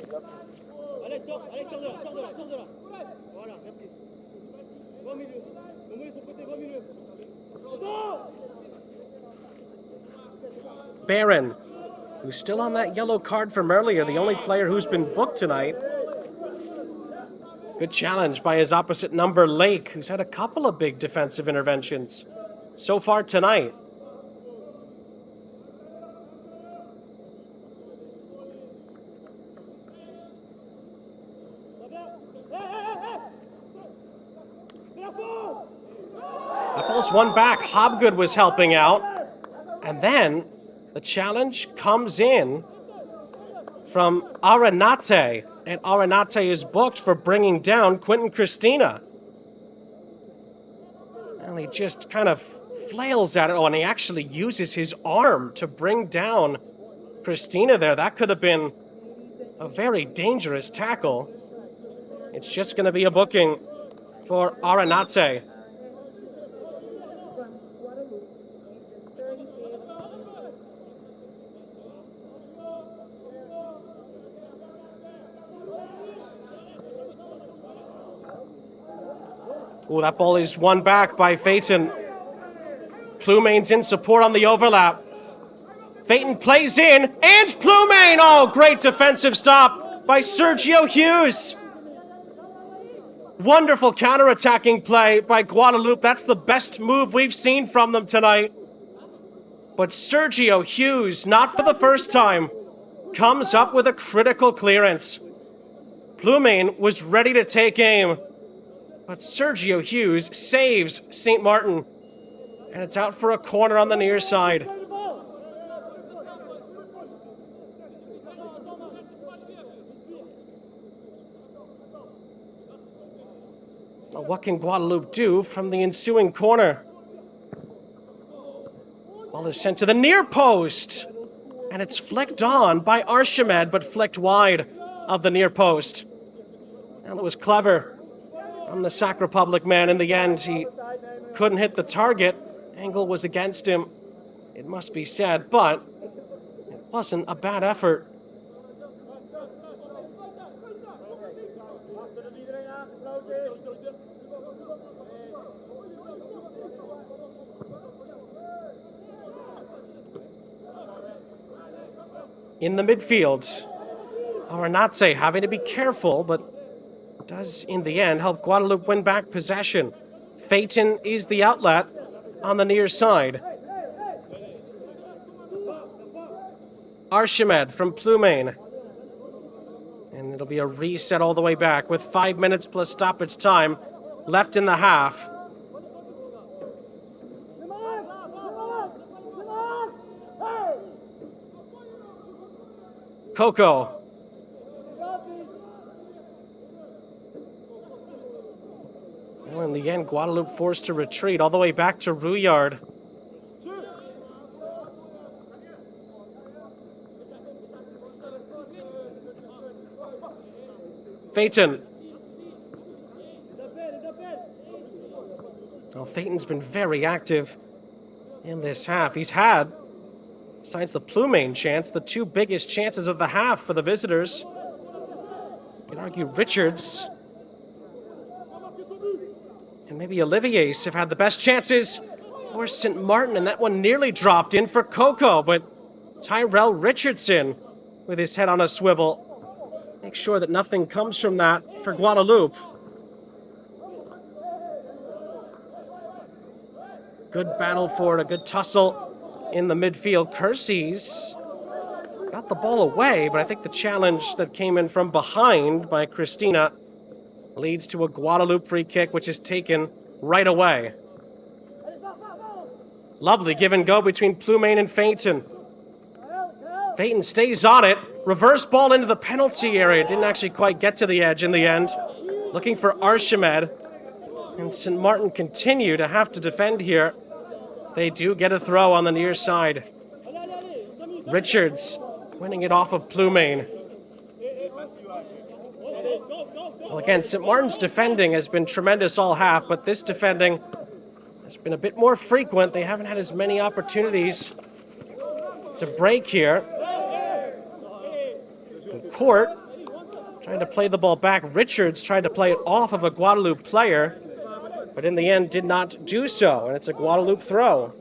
Speaker 1: Barron, who's still on that yellow card from earlier, the only player who's been booked tonight. Good challenge by his opposite number, Lake, who's had a couple of big defensive interventions so far tonight. That ball's one back. Hobgood was helping out. And then the challenge comes in from Aranate. And Aranate is booked for bringing down Quentin Christina. And he just kind of flails at it. Oh, and he actually uses his arm to bring down Christina there. That could have been a very dangerous tackle. It's just going to be a booking for Aranate. Oh, that ball is won back by Phaeton. Plumane's in support on the overlap. Phaeton plays in, and Plumane! Oh, great defensive stop by Sergio Hughes. Wonderful counter-attacking play by Guadeloupe. That's the best move we've seen from them tonight. But Sergio Hughes, not for the first time, comes up with a critical clearance. Plumane was ready to take aim, but Sergio Hughes saves St. Maarten. And it's out for a corner on the near side. Now, what can Guadeloupe do from the ensuing corner? Ball is sent to the near post. And it's flicked on by Archimed, but flicked wide of the near post. And it was clever from the Sac Republic man. In the end, he couldn't hit the target. Angle was against him, it must be said, but it wasn't a bad effort. In the midfield, Aranate having to be careful, but does in the end help Guadeloupe win back possession. Phaeton is the outlet on the near side. Archimed from Plumane. And it'll be a reset all the way back with 5 minutes plus stoppage time left in the half. Coco. Well, in the end, Guadeloupe forced to retreat all the way back to Rouillard. Phaeton. Well, Phaeton's been very active in this half. He's had, besides the Plumane chance, the two biggest chances of the half for the visitors. You can argue Richards and maybe Olivier's have had the best chances for St. Maarten, and that one nearly dropped in for Coco, but Tyrell Richardson with his head on a swivel. Make sure that nothing comes from that for Guadeloupe. Good battle for it, a good tussle in the midfield. Kersey's got the ball away, but I think the challenge that came in from behind by Christina leads to a Guadeloupe free kick, which is taken right away. Lovely give and go between Plumane and Phaeton. Phaeton stays on it. Reverse ball into the penalty area. Didn't actually quite get to the edge in the end. Looking for Archimed. And St. Maarten continue to have to defend here. They do get a throw on the near side. Richards winning it off of Plumane. Well, again, St. Maarten's defending has been tremendous all half, but this defending has been a bit more frequent. They haven't had as many opportunities to break here. And Court trying to play the ball back. Richards tried to play it off of a Guadeloupe player, but in the end did not do so, and it's a Guadeloupe throw.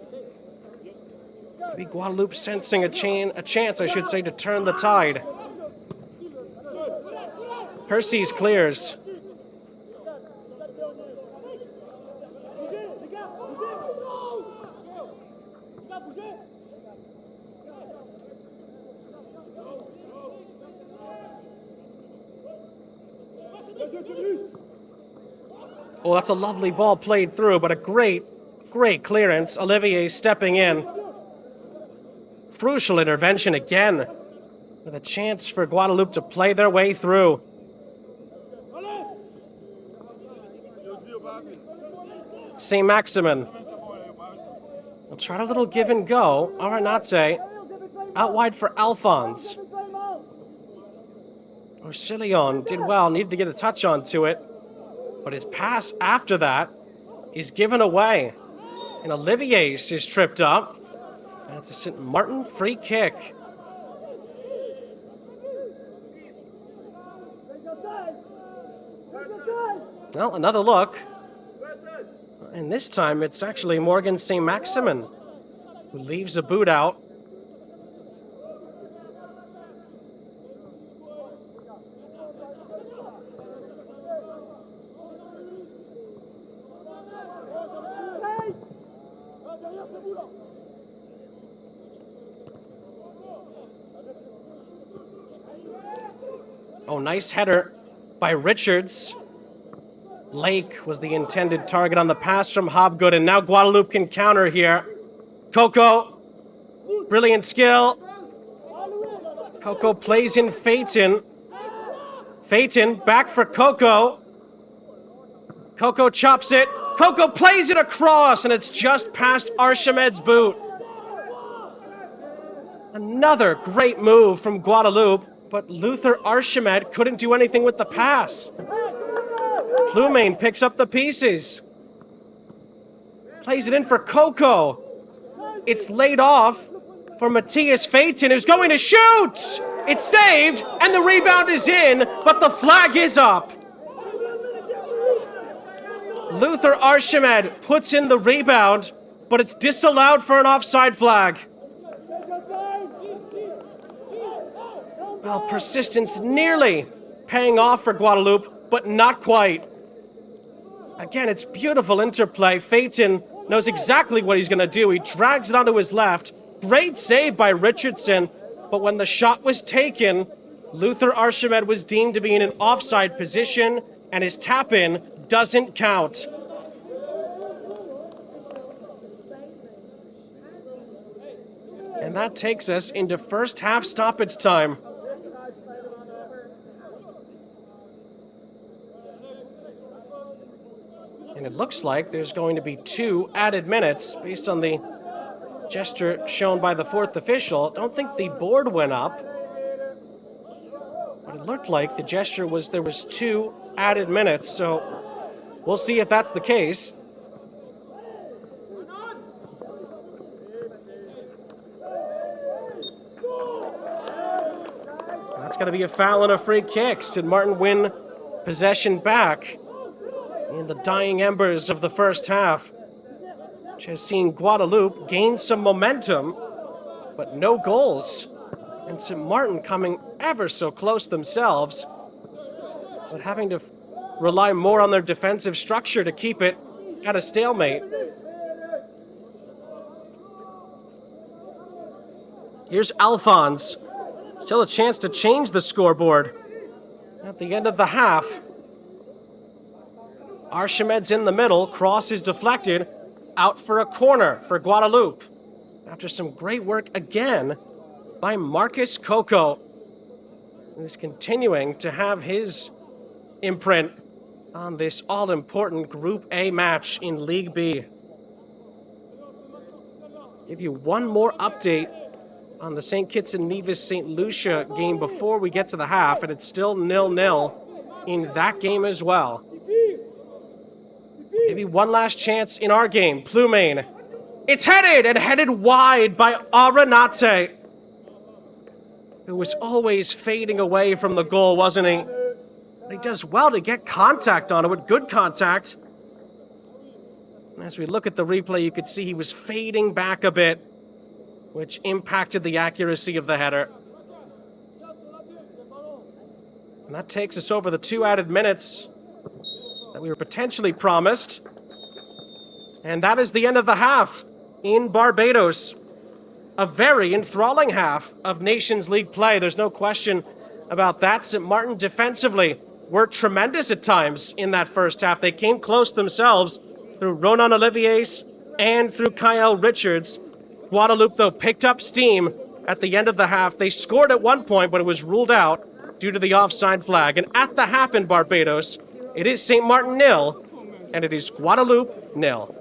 Speaker 1: Maybe Guadeloupe sensing a chance, I should say, to turn the tide. Percy's clears. Oh, that's a lovely ball played through, but a great clearance. Olivier stepping in. Crucial intervention again, with a chance for Guadeloupe to play their way through. St. Maximin. We'll try a little give and go. Aranate out wide for Alphonse. Orsillion did well, needed to get a touch onto it, but his pass after that is given away. And Olivier's is tripped up. And it's a St. Maarten free kick. Well, another look. And this time it's actually Morgan St. Maximin who leaves a boot out. Oh, nice header by Richards. Lake was the intended target on the pass from Hobgood, and now Guadeloupe can counter here. Coco, brilliant skill. Coco plays in Phaeton. Phaeton back for Coco. Coco chops it. Coco plays it across, and it's just past Archimed's boot. Another great move from Guadeloupe, but Luther Archimed couldn't do anything with the pass. Plumane picks up the pieces. Plays it in for Coco. It's laid off for Matthias Phaeton, who's going to shoot! It's saved, and the rebound is in, but the flag is up. Luther Archimed puts in the rebound, but it's disallowed for an offside flag. Well, persistence nearly paying off for Guadeloupe, but not quite. Again, it's beautiful interplay. Phaeton knows exactly what he's going to do. He drags it onto his left. Great save by Richardson, but when the shot was taken, Luther Archimed was deemed to be in an offside position, and his tap-in doesn't count. And that takes us into first half stoppage time. And it looks like there's going to be 2 added minutes based on the gesture shown by the fourth official. Don't think the board went up, but it looked like the gesture was there was 2 added minutes, so we'll see if that's the case. That's going to be a foul and a free kick. St. Maarten win possession back in the dying embers of the first half, which has seen Guadeloupe gain some momentum, but no goals. And St. Maarten coming ever so close themselves, but having to rely more on their defensive structure to keep it at a stalemate. Here's Alphonse. Still a chance to change the scoreboard at the end of the half. Archimed's in the middle, cross is deflected, out for a corner for Guadeloupe. After some great work again by Marcus Coco. who's continuing to have his imprint on this all-important Group A match in League B. Give you one more update on the St. Kitts and Nevis St. Lucia game before we get to the half, and it's still 0-0 in that game as well. Maybe one last chance in our game. Plumane. It's headed wide by Aranate, who was always fading away from the goal, wasn't he? But he does well to get contact on it with good contact. And as we look at the replay, you could see he was fading back a bit, which impacted the accuracy of the header. And that takes us over the 2 added minutes that we were potentially promised. And that is the end of the half in Barbados. A very enthralling half of Nations League play. There's no question about that. St. Maarten defensively were tremendous at times in that first half. They came close themselves through Ronan Olivier's and through Kyle Richards. Guadeloupe, though, picked up steam at the end of the half. They scored at one point, but it was ruled out due to the offside flag. And at the half in Barbados, it is St. Maarten 0, and it is Guadeloupe 0.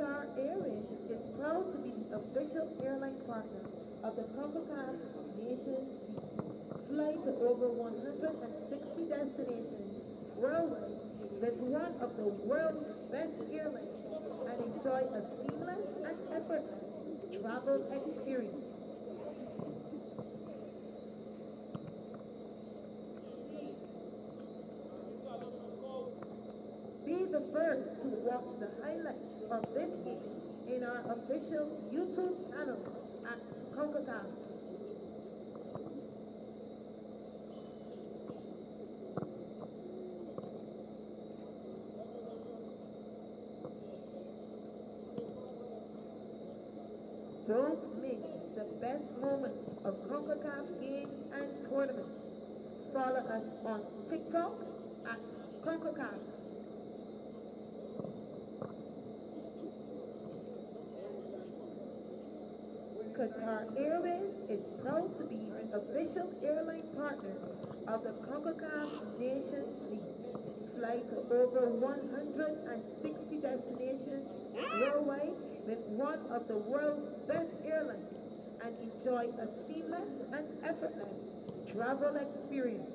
Speaker 2: Qatar Airways is proud to be the official airline partner of the Concacaf Nations League. Fly to over 160 destinations worldwide with one of the world's best airlines and enjoy a seamless and effortless travel experience. Be the first to watch the highlights of this game in our official YouTube channel at Concacaf. Don't miss the best moments of Concacaf games and tournaments. Follow us on TikTok at Concacaf. Qatar Airways is proud to be the official airline partner of the Concacaf Nations League. Fly to over 160 destinations worldwide with one of the world's best airlines and enjoy a seamless and effortless travel experience.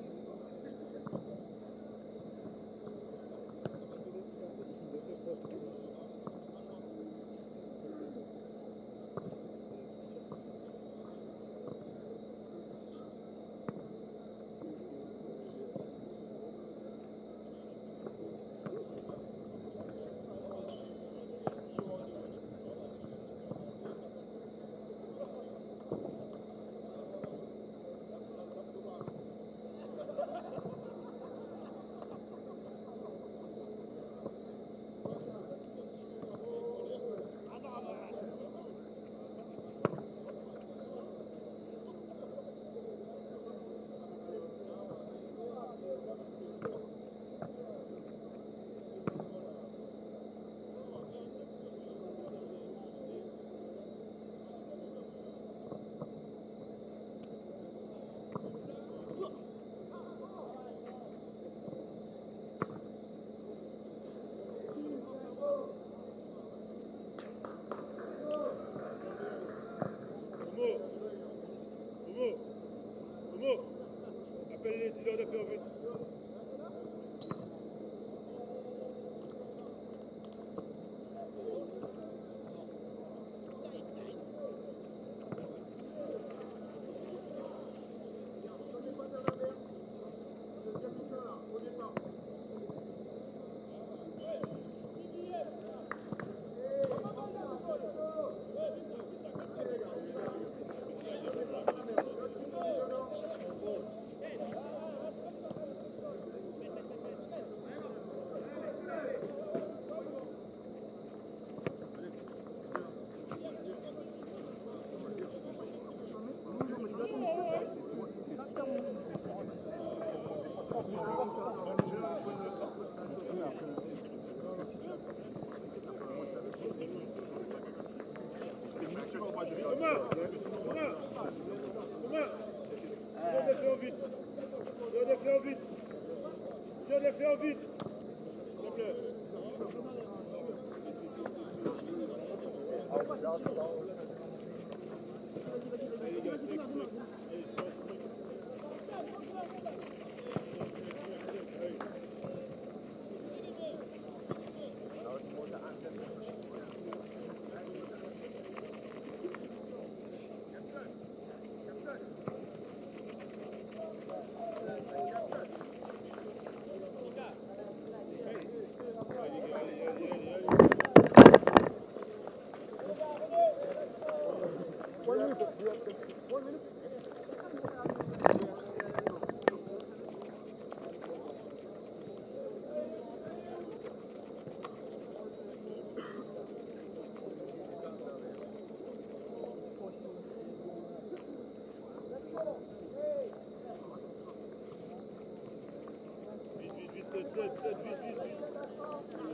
Speaker 3: Appelle les tireurs de faire vite.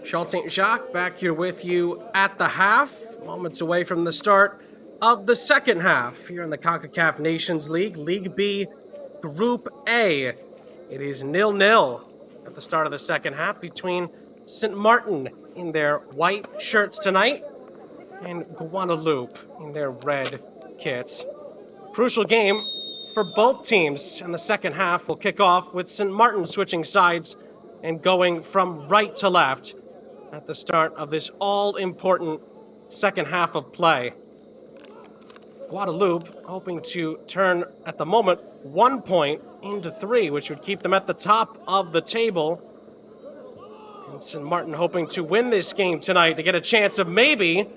Speaker 1: Sean St. Jacques back here with you at the half, moments away from the start of the second half here in the Concacaf Nations League, League B, Group A. It is 0-0 at the start of the second half between Sint Maarten in their white shirts tonight and Guadeloupe in their red kits. Crucial game for both teams, and the second half will kick off with Sint Maarten switching sides and going from right to left at the start of this all-important second half of play. Guadeloupe hoping to turn, at the moment, 1 point into 3, which would keep them at the top of the table. And Sint Maarten hoping to win this game tonight to get a chance of maybe,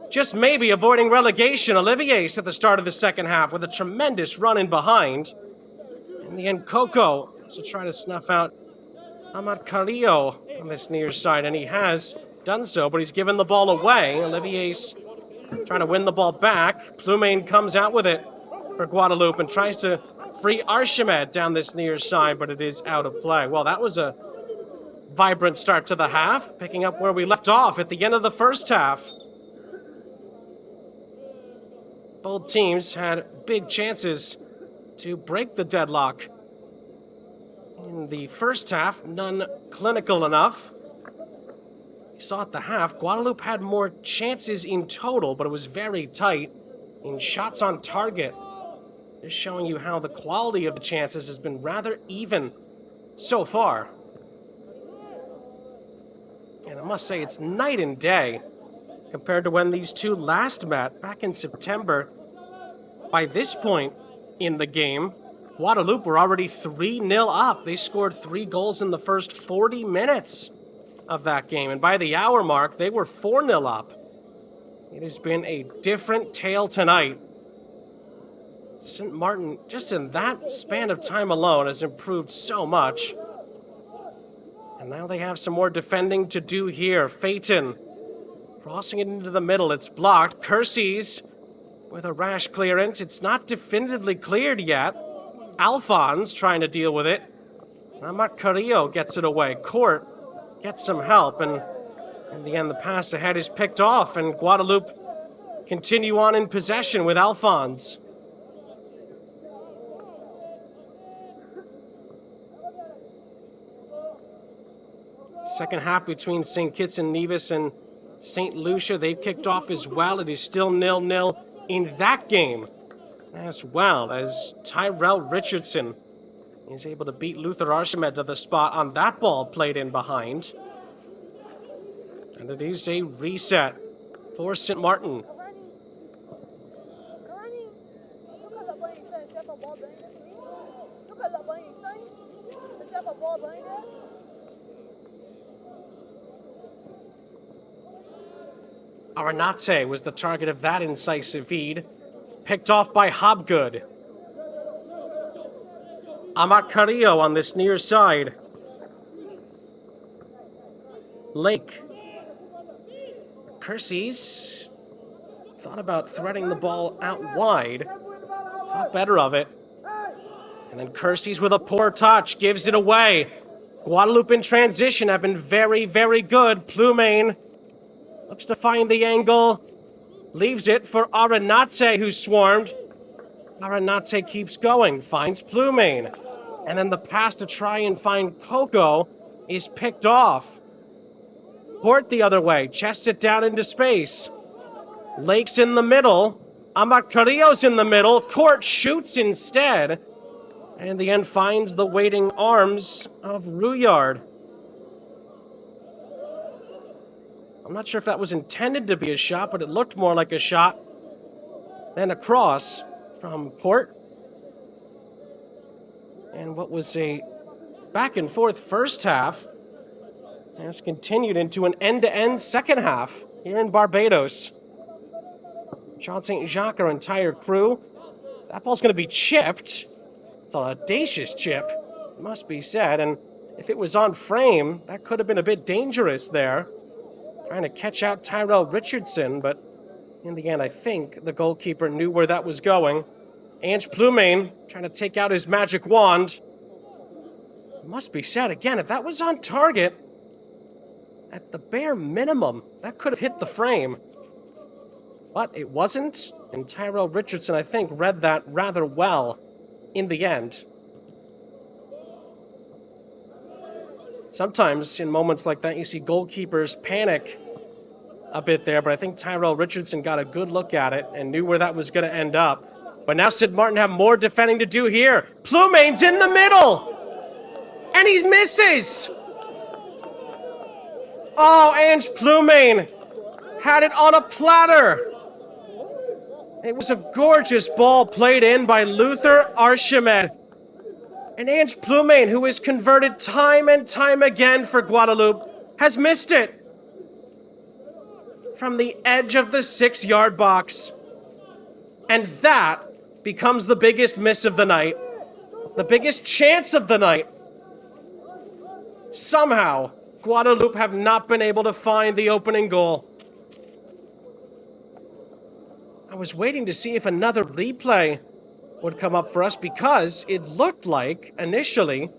Speaker 1: just maybe, avoiding relegation. Olivier's at the start of the second half with a tremendous run in behind. In the end, Coco to try to snuff out Amat Carrillo on this near side, and he has done so, but he's given the ball away. Olivier's trying to win the ball back. Plumane comes out with it for Guadeloupe and tries to free Archimed down this near side, but it is out of play. Well, that was a vibrant start to the half, picking up where we left off at the end of the first half. Both teams had big chances to break the deadlock. In the first half, none clinical enough. You saw at the half, Guadeloupe had more chances in total, but it was very tight in shots on target. Just showing you how the quality of the chances has been rather even so far. And I must say, it's night and day compared to when these two last met back in September. By this point in the game, Guadeloupe were already 3-0 up. They scored 3 goals in the first 40 minutes of that game. And by the hour mark, they were 4-0 up. It has been a different tale tonight. Sint Maarten, just in that span of time alone, has improved so much. And now they have some more defending to do here. Phaeton crossing it into the middle. It's blocked. Kersey's with a rash clearance. It's not definitively cleared yet. Alphonse trying to deal with it. Amat Carrillo gets it away. Court gets some help, and in the end the pass ahead is picked off, and Guadeloupe continue on in possession with Alphonse. Second half between St. Kitts and Nevis and St. Lucia. They've kicked off as well. It is still 0-0 in that game, as well as Tyrell Richardson is able to beat Luther Archimed to the spot on that ball played in behind. And it is a reset for Sint Maarten. Aranate was the target of that incisive feed, picked off by Hobgood. Amat Carrillo on this near side. Lake. Kersey's thought about threading the ball out wide. Thought better of it. And then Kersey's with a poor touch, gives it away. Guadeloupe in transition have been very, very good. Plumane looks to find the angle. Leaves it for Aranate, who swarmed. Aranate keeps going, finds Plumane. And then the pass to try and find Coco is picked off. Port the other way, chests it down into space. Lake's in the middle. Amat Carrillo's in the middle. Court shoots instead. And in the end finds the waiting arms of Rouillard. I'm not sure if that was intended to be a shot, but it looked more like a shot than a cross from Port. And what was a back and forth first half has continued into an end-to-end second half here in Barbados. Jean St. Jacques, our entire crew. That ball's going to be chipped. It's an audacious chip, it must be said. And if it was on frame, that could have been a bit dangerous there. Trying to catch out Tyrell Richardson, but in the end, I think the goalkeeper knew where that was going. Ange Plumane trying to take out his magic wand. It must be said again, if that was on target, at the bare minimum, that could have hit the frame. But it wasn't, and Tyrell Richardson, I think, read that rather well in the end. Sometimes in moments like that, you see goalkeepers panic a bit there, but I think Tyrell Richardson got a good look at it and knew where that was going to end up. But now St. Maarten have more defending to do here. Plumane's in the middle! And he misses! Oh, Ange Plumane had it on a platter. It was a gorgeous ball played in by Luther Archimed. And Ange Plumane, who is converted time and time again for Guadeloupe, has missed it from the edge of the 6-yard box. And that becomes the biggest miss of the night. The biggest chance of the night. Somehow, Guadeloupe have not been able to find the opening goal. I was waiting to see if another replay would come up for us because it looked like, initially,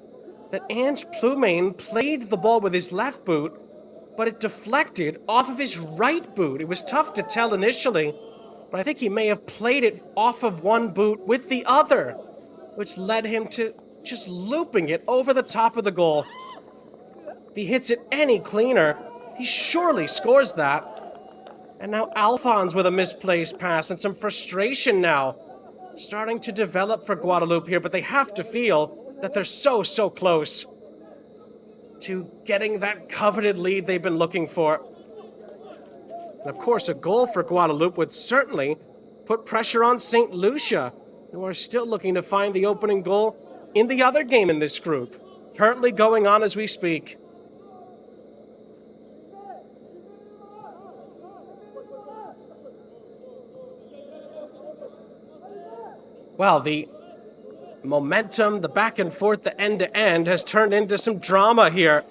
Speaker 1: that Ange Plumane played the ball with his left boot, but it deflected off of his right boot. It was tough to tell initially, but I think he may have played it off of one boot with the other, which led him to just looping it over the top of the goal. If he hits it any cleaner, he surely scores that. And now Alphonse with a misplaced pass and some frustration now starting to develop for Guadeloupe here, but they have to feel that they're so close to getting that coveted lead they've been looking for. And of course, a goal for Guadeloupe would certainly put pressure on St. Lucia, who are still looking to find the opening goal in the other game in this group, currently going on as we speak. Well, the momentum, the back and forth, the end-to-end has turned into some drama here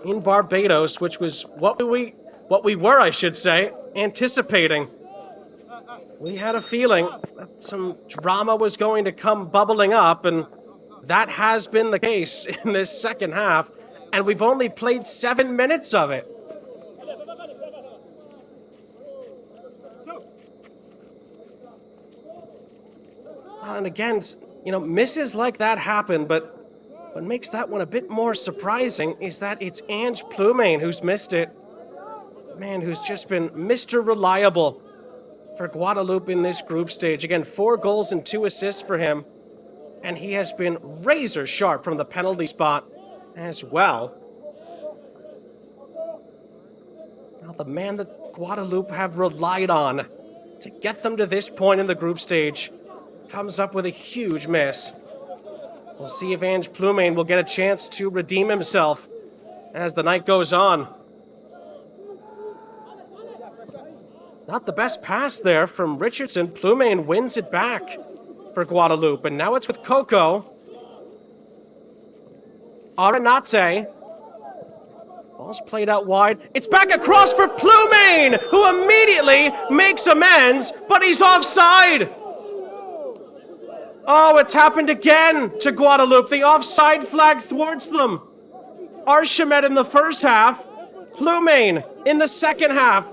Speaker 1: in Barbados, which was what we were, I should say, anticipating. We had a feeling that some drama was going to come bubbling up, and that has been the case in this second half, and we've only played 7 minutes of it. And again, you know, misses like that happen, but what makes that one a bit more surprising is that it's Ange Plumane who's missed it. Man, who's just been Mr. Reliable for Guadeloupe in this group stage. Again, 4 goals and 2 assists for him, and he has been razor sharp from the penalty spot as well. Now, the man that Guadeloupe have relied on to get them to this point in the group stage comes up with a huge miss. We'll see if Ange Plumane will get a chance to redeem himself as the night goes on. Not the best pass there from Richardson. Plumane wins it back for Guadeloupe, and now it's with Coco. Arenate. Ball's played out wide. It's back across for Plumane, who immediately makes amends, but he's offside. Oh, it's happened again to Guadeloupe. The offside flag thwarts them. Archimed in the first half, Plumane in the second half.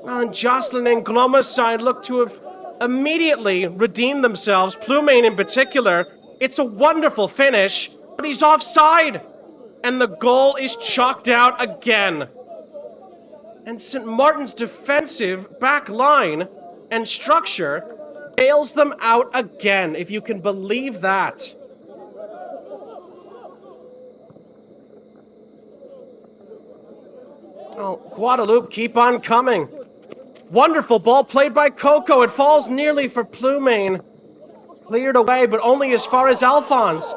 Speaker 1: And Jocelyn and Gloma's side look to have immediately redeemed themselves. Plumane in particular. It's a wonderful finish, but he's offside. And the goal is chalked out again. And St. Maarten's defensive back line and structure bails them out again, if you can believe that. Oh, Guadeloupe keep on coming. Wonderful ball played by Coco. It falls nearly for Plumane. Cleared away, but only as far as Alphonse.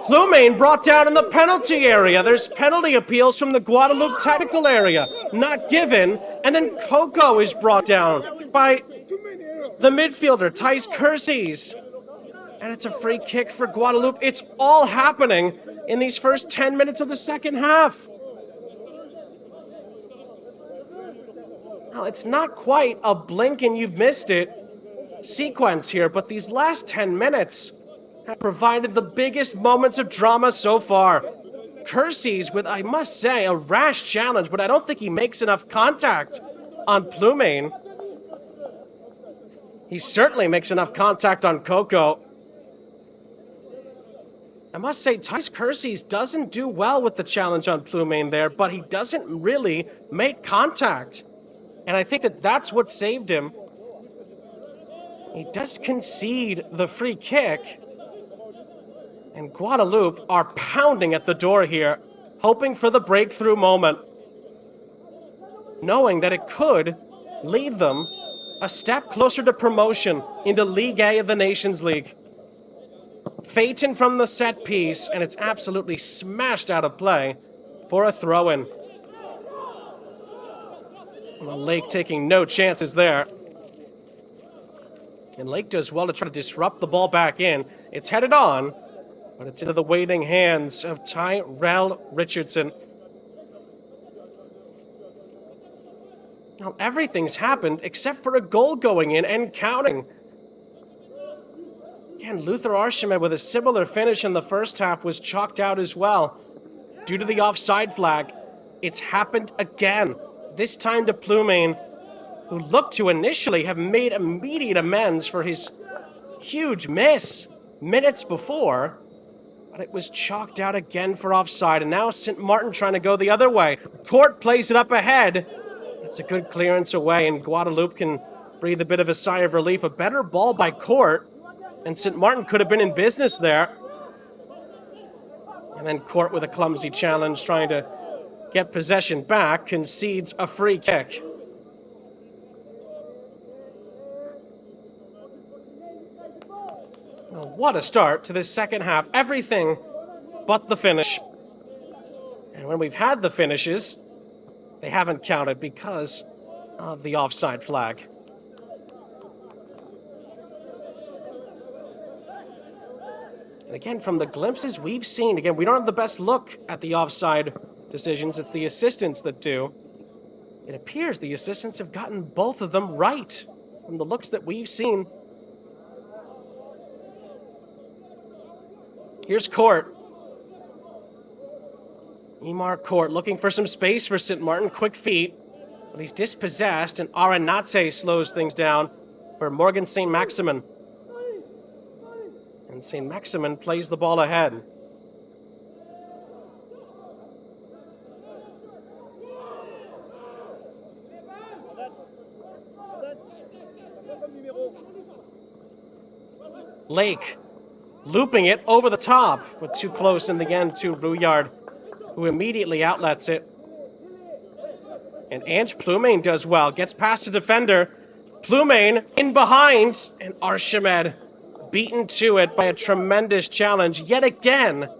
Speaker 1: Plumane brought down in the penalty area. There's penalty appeals from the Guadeloupe technical area. Not given. And then Coco is brought down by the midfielder, Thijs Cursies. And it's a free kick for Guadeloupe. It's all happening in these first 10 minutes of the second half. Now, it's not quite a blink and you've missed it sequence here, but these last 10 minutes have provided the biggest moments of drama so far. Cursies with, I must say, a rash challenge, but I don't think he makes enough contact on Plumane. He certainly makes enough contact on Coco. I must say, Tice Kersey's doesn't do well with the challenge on Plumane there, but he doesn't really make contact. And I think that that's what saved him. He does concede the free kick. And Guadeloupe are pounding at the door here, hoping for the breakthrough moment, knowing that it could lead them a step closer to promotion into League A of the Nations League. Phaeton from the set piece, and it's absolutely smashed out of play for a throw-in. Well, Lake taking no chances there. And Lake does well to try to disrupt the ball back in. It's headed on, but it's into the waiting hands of Tyrell Richardson. Now, everything's happened except for a goal going in and counting. Again, Luther Archimed with a similar finish in the first half was chalked out as well. Due to the offside flag, it's happened again. This time to Plumane, who looked to initially have made immediate amends for his huge miss minutes before, but it was chalked out again for offside. And now Sint Maarten trying to go the other way. Court plays it up ahead. It's a good clearance away, and Guadeloupe can breathe a bit of a sigh of relief. A better ball by Court, and Sint Maarten could have been in business there. And then Court with a clumsy challenge, trying to get possession back, concedes a free kick. Well, what a start to this second half. Everything but the finish. And when we've had the finishes, they haven't counted because of the offside flag. And again, from the glimpses we've seen, again, we don't have the best look at the offside decisions. It's the assistants that do. It appears the assistants have gotten both of them right from the looks that we've seen. Here's Court. Emar Court looking for some space for Sint Maarten. Quick feet, but he's dispossessed, and Aranate slows things down for Morgan St. Maximin. And St. Maximin plays the ball ahead. Lake looping it over the top, but too close in the end to Rouillard, who immediately outlets it. And Ange Plumane does well, gets past a defender. Plumane in behind, and Archimed beaten to it by a tremendous challenge yet again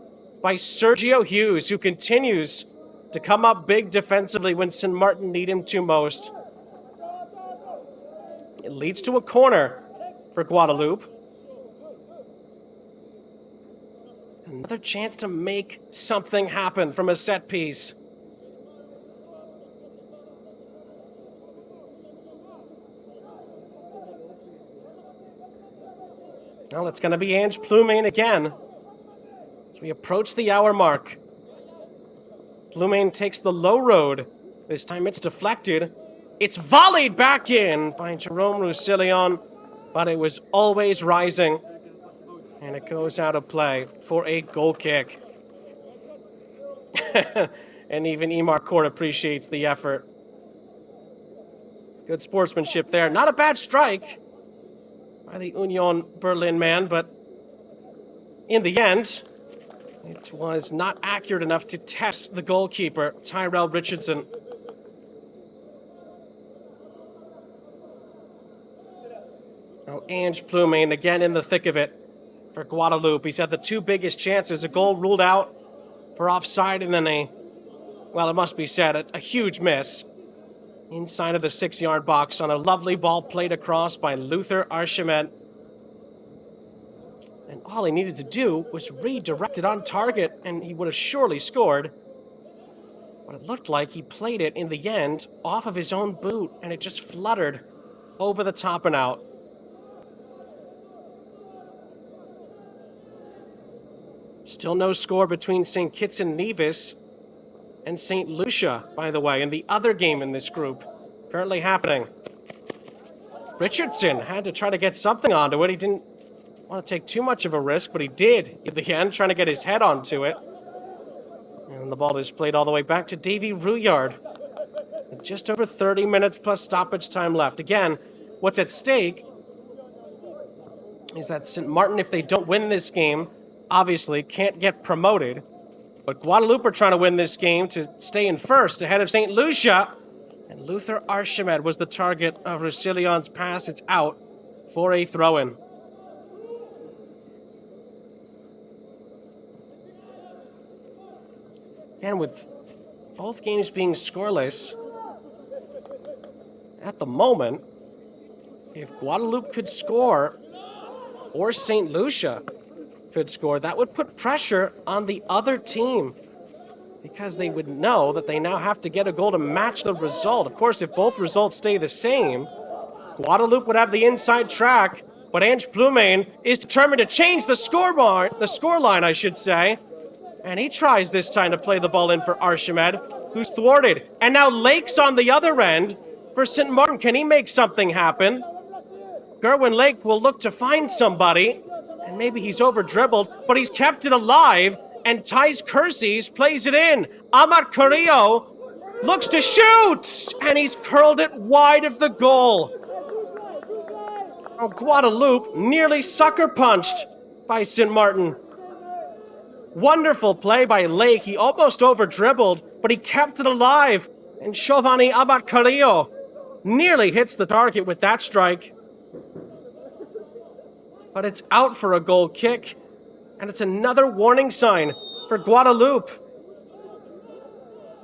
Speaker 1: by Sergio Hughes, who continues to come up big defensively when Sint Maarten need him to most. It leads to a corner for Guadeloupe. Another chance to make something happen from a set piece. Well, it's going to be Ange Plumane again as we approach the hour mark. Plumane takes the low road. This time it's deflected. It's volleyed back in by Jerome Roussillon, but it was always rising. And it goes out of play for a goal kick. And even Emar Court appreciates the effort. Good sportsmanship there. Not a bad strike by the Union Berlin man, but in the end, it was not accurate enough to test the goalkeeper, Tyrell Richardson. Now, Ange Plumane again in the thick of it for Guadeloupe. He's had the two biggest chances, a goal ruled out for offside, and then well, it must be said, a huge miss inside of the 6-yard box on a lovely ball played across by Luther Archimed. And all he needed to do was redirect it on target, and he would have surely scored. But it looked like he played it in the end off of his own boot, and it just fluttered over the top and out. Still no score between St. Kitts and Nevis and St. Lucia, by the way, in the other game in this group currently happening. Richardson had to try to get something onto it. He didn't want to take too much of a risk, but he did at the end, trying to get his head onto it. And the ball is played all the way back to Davy Rouillard. Just over 30 minutes plus stoppage time left. Again, what's at stake is that Sint Maarten, if they don't win this game, obviously can't get promoted. But Guadeloupe are trying to win this game to stay in first ahead of St. Lucia. And Luther Archimed was the target of Roussillon's pass. It's out for a throw-in. And with both games being scoreless, at the moment, if Guadeloupe could score, or St. Lucia could score, that would put pressure on the other team, because they would know that they now have to get a goal to match the result. Of course, if both results stay the same, Guadeloupe would have the inside track, but Ange Plumain is determined to change the scoreline, I should say. And he tries this time to play the ball in for Archimed, who's thwarted. And now Lake's on the other end for Sint Maarten. Can he make something happen? Gerwin Lake will look to find somebody, and maybe he's over-dribbled, but he's kept it alive, and Thijs Cursies plays it in. Amat Carrillo looks to shoot, and he's curled it wide of the goal. Oh, Guadeloupe nearly sucker-punched by Sint Maarten. Wonderful play by Lake. He almost over-dribbled, but he kept it alive, and Giovanni Amat Carrillo nearly hits the target with that strike. But it's out for a goal kick, and it's another warning sign for Guadeloupe.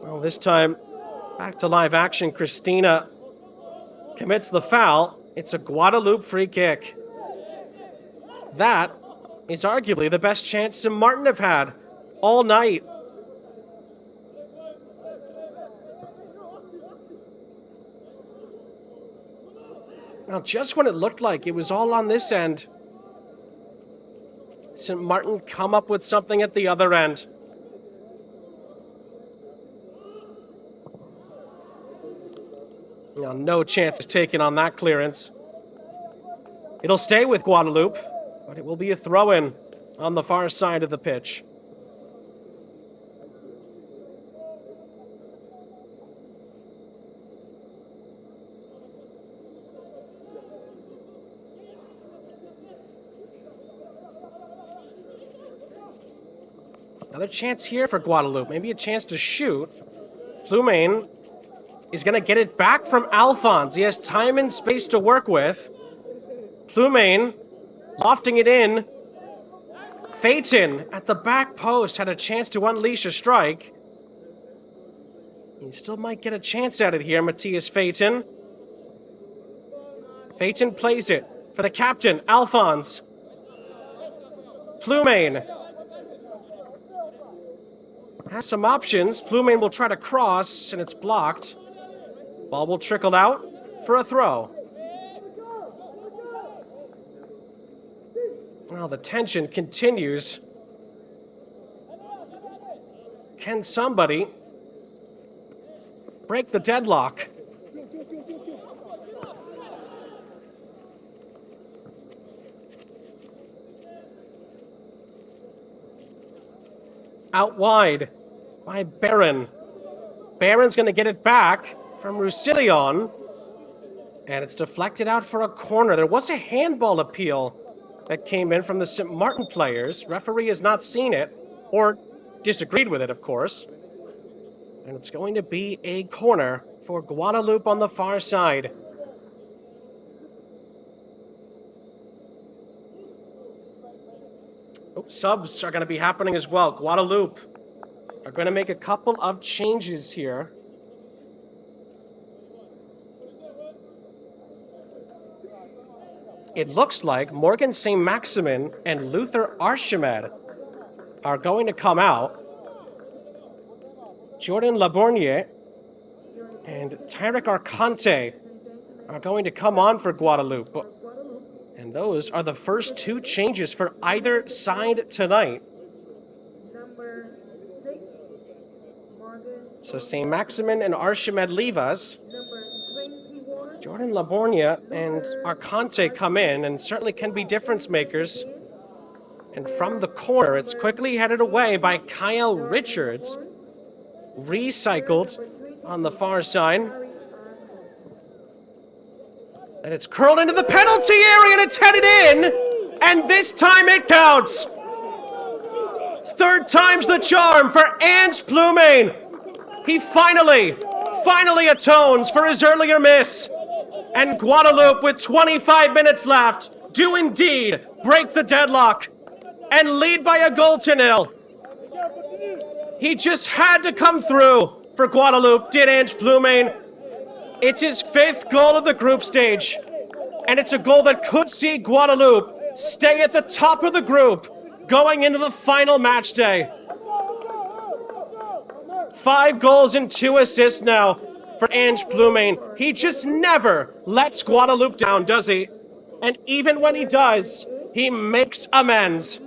Speaker 1: Well, this time, back to live action. Christina commits the foul. It's a Guadeloupe free kick. That is arguably the best chance Sint Maarten have had all night. Now, just when it looked like it was all on this end, Sint Maarten come up with something at the other end. Now, no chance is taken on that clearance. It'll stay with Guadeloupe, but it will be a throw-in on the far side of the pitch. Another chance here for Guadeloupe. Maybe a chance to shoot. Plumain is going to get it back from Alphonse. He has time and space to work with. Plumain lofting it in. Phaeton at the back post had a chance to unleash a strike. He still might get a chance at it here, Matthias Phaeton. Phaeton plays it for the captain, Alphonse. Plumain has some options. Plumain will try to cross, and it's blocked. Ball will trickle out for a throw. Well, the tension continues. Can somebody break the deadlock? Out wide by Barron. Barron's going to get it back from Roussillon. And it's deflected out for a corner. There was a handball appeal that came in from the Sint Maarten players. Referee has not seen it, or disagreed with it, of course. And it's going to be a corner for Guadeloupe on the far side. Oh, subs are going to be happening as well. Guadeloupe are going to make a couple of changes here. It looks like Morgan St. Maximin and Luther Archimed are going to come out. Jordan Labournier and Tarek Arcante are going to come on for Guadeloupe. And those are the first two changes for either side tonight.
Speaker 2: Number 6, Morgan.
Speaker 1: So St. Maximin and Archimed leave us.
Speaker 2: Number 21,
Speaker 1: Jordan Labournier and Arcante come in and certainly can be difference makers And from the corner, it's quickly headed away by Kyle Richards. Recycled on the far side. And it's curled into the penalty area and it's headed in. And this time it counts. Third time's the charm for Ange Plumane. He finally atones for his earlier miss. And Guadeloupe, with 25 minutes left, do indeed break the deadlock and lead by a goal to nil. He just had to come through for Guadeloupe, did Ange Plumane. It's his 5th goal of the group stage, and it's a goal that could see Guadeloupe stay at the top of the group going into the final match day. 5 goals and 2 assists now for Ange Plumane. He just never lets Guadeloupe down, does he? And even when he does, he makes amends.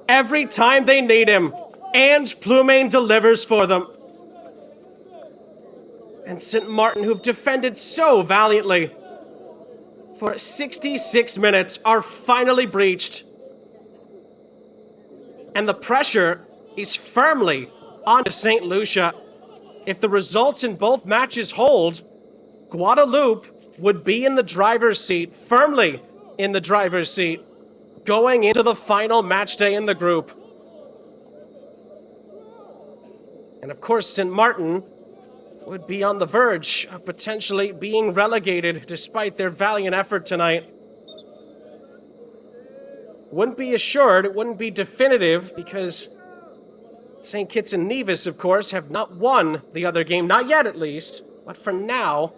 Speaker 1: Every time they need him, Ange Plumane delivers for them. And Sint Maarten, who've defended so valiantly for 66 minutes, are finally breached. And the pressure is firmly onto St. Lucia. If the results in both matches hold, Guadeloupe would be in the driver's seat, firmly in the driver's seat, going into the final match day in the group. And of course, Sint Maarten would be on the verge of potentially being relegated despite their valiant effort tonight. Wouldn't be assured, it wouldn't be definitive, because St. Kitts and Nevis, of course, have not won the other game, not yet at least. But for now,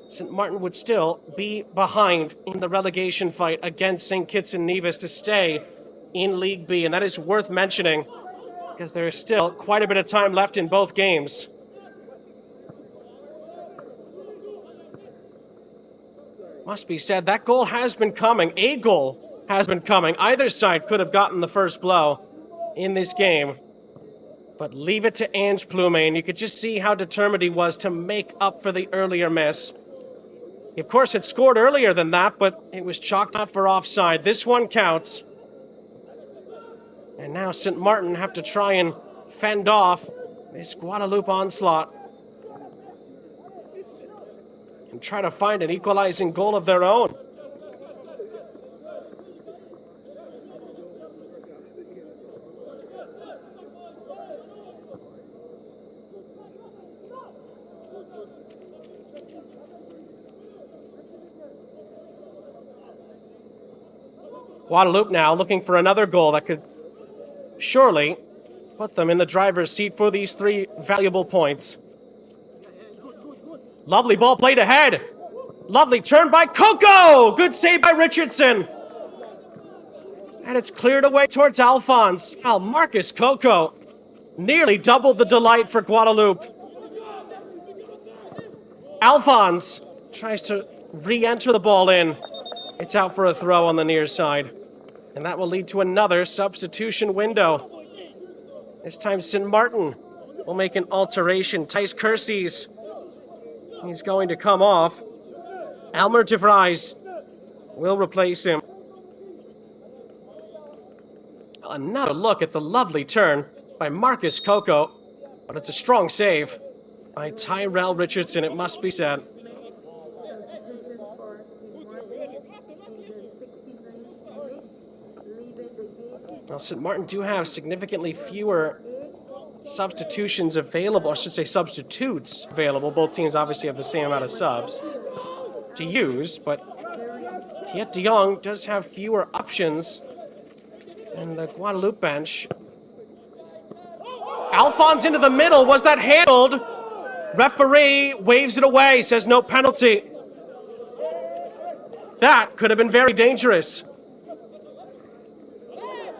Speaker 1: St. Maarten would still be behind in the relegation fight against St. Kitts and Nevis to stay in League B. And that is worth mentioning because there is still quite a bit of time left in both games. Must be said, that goal has been coming. A goal has been coming. Either side could have gotten the first blow in this game. But leave it to Ange Plumane. You could just see how determined he was to make up for the earlier miss. He, of course, had scored earlier than that, but it was chalked up for offside. This one counts. And now Sint Maarten have to try and fend off this Guadeloupe onslaught and try to find an equalizing goal of their own. Guadeloupe now looking for another goal that could surely put them in the driver's seat for these 3 valuable points. Lovely ball played ahead. Lovely turn by Coco. Good save by Richardson. And it's cleared away towards Alphonse. Marcus Coco nearly doubled the delight for Guadeloupe. Alphonse tries to re-enter the ball in. It's out for a throw on the near side. And that will lead to another substitution window. This time Sint Maarten will make an alteration. Thijs Kersties, he's going to come off. Elmer de Vries will replace him. Another look at the lovely turn by Marcus Coco. But it's a strong save by Tyrell Richardson, it must be said.
Speaker 2: Substitution for Sint Maarten in the 69th minute, leaving the game.
Speaker 1: Well, Sint Maarten do have significantly fewer substitutions available, I should say substitutes available. Both teams obviously have the same amount of subs to use, but Kiet de Jong does have fewer options than the Guadeloupe bench. Alphonse into the middle. Was that handled? Referee waves it away, says no penalty. That could have been very dangerous.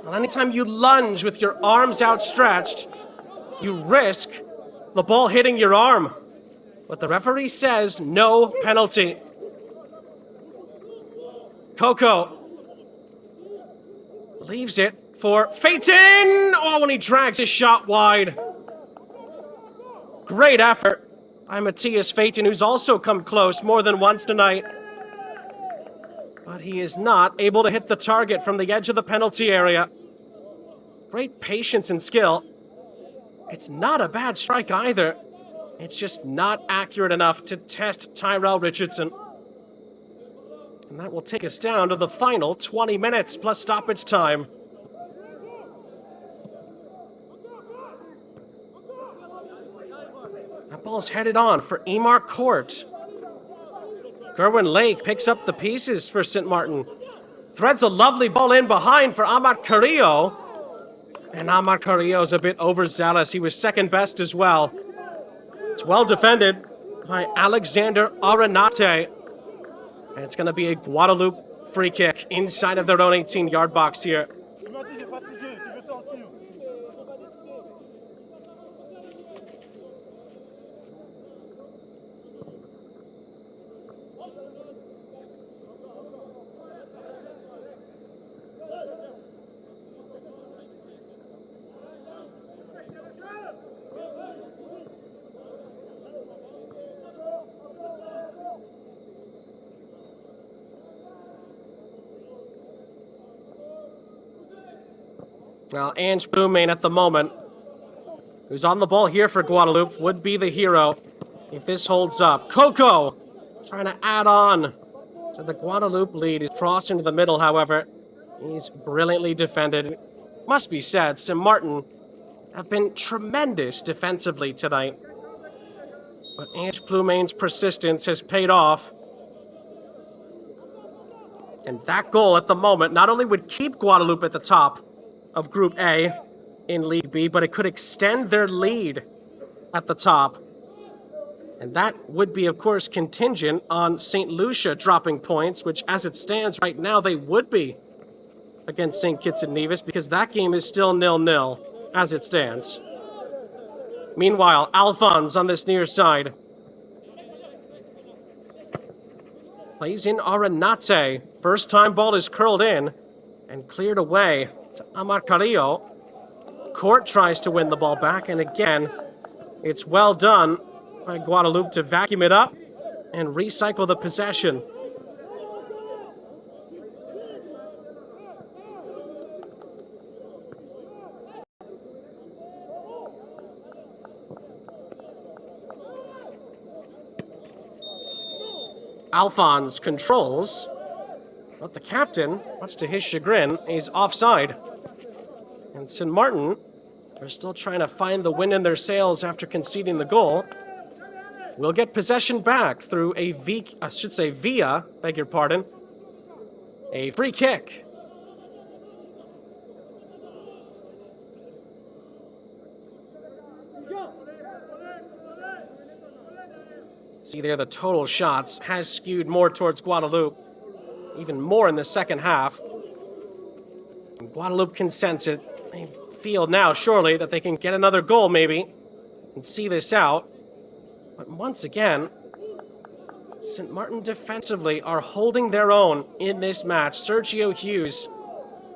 Speaker 1: Well, anytime you lunge with your arms outstretched, you risk the ball hitting your arm. But the referee says no penalty. Coco leaves it for Phaeton. Oh, and he drags his shot wide. Great effort by Matthias Phaeton, who's also come close more than once tonight. But he is not able to hit the target from the edge of the penalty area. Great patience and skill. It's not a bad strike either. It's just not accurate enough to test Tyrell Richardson. And that will take us down to the final 20 minutes plus stoppage time. That ball's headed on for Emar Court. Gerwin Lake picks up the pieces for St. Maarten. Threads a lovely ball in behind for Amat Carrillo. And Amat Carrillo's a bit overzealous. He was second best as well. It's well defended by Alexander Arenate. And it's going to be a Guadeloupe free kick inside of their own 18-yard box here. Now, Ange Blumain at the moment, who's on the ball here for Guadeloupe, would be the hero if this holds up. Coco trying to add on to the Guadeloupe lead. He's crossed into the middle, however. He's brilliantly defended. Must be said, St. Maarten have been tremendous defensively tonight. But Ange Blumain's persistence has paid off. And that goal at the moment not only would keep Guadeloupe at the top of Group A in League B, but it could extend their lead at the top. And that would be, of course, contingent on St. Lucia dropping points, which as it stands right now, they would be against St. Kitts and Nevis, because that game is still 0-0 as it stands. Meanwhile, Alphonse on this near side plays in Arenate. First time ball is curled in and cleared away to Amar Carrillo. Court tries to win the ball back, and again, it's well done by Guadeloupe to vacuum it up and recycle the possession. Alphonse controls, but the captain, much to his chagrin, is offside. And St. Maarten are still trying to find the wind in their sails after conceding the goal. We'll get possession back through a via a free kick. See there, the total shots has skewed more towards Guadeloupe, even more in the second half. And Guadeloupe can sense it. They feel now, surely, that they can get another goal, maybe, and see this out. But once again, St. Maarten defensively are holding their own in this match. Sergio Hughes,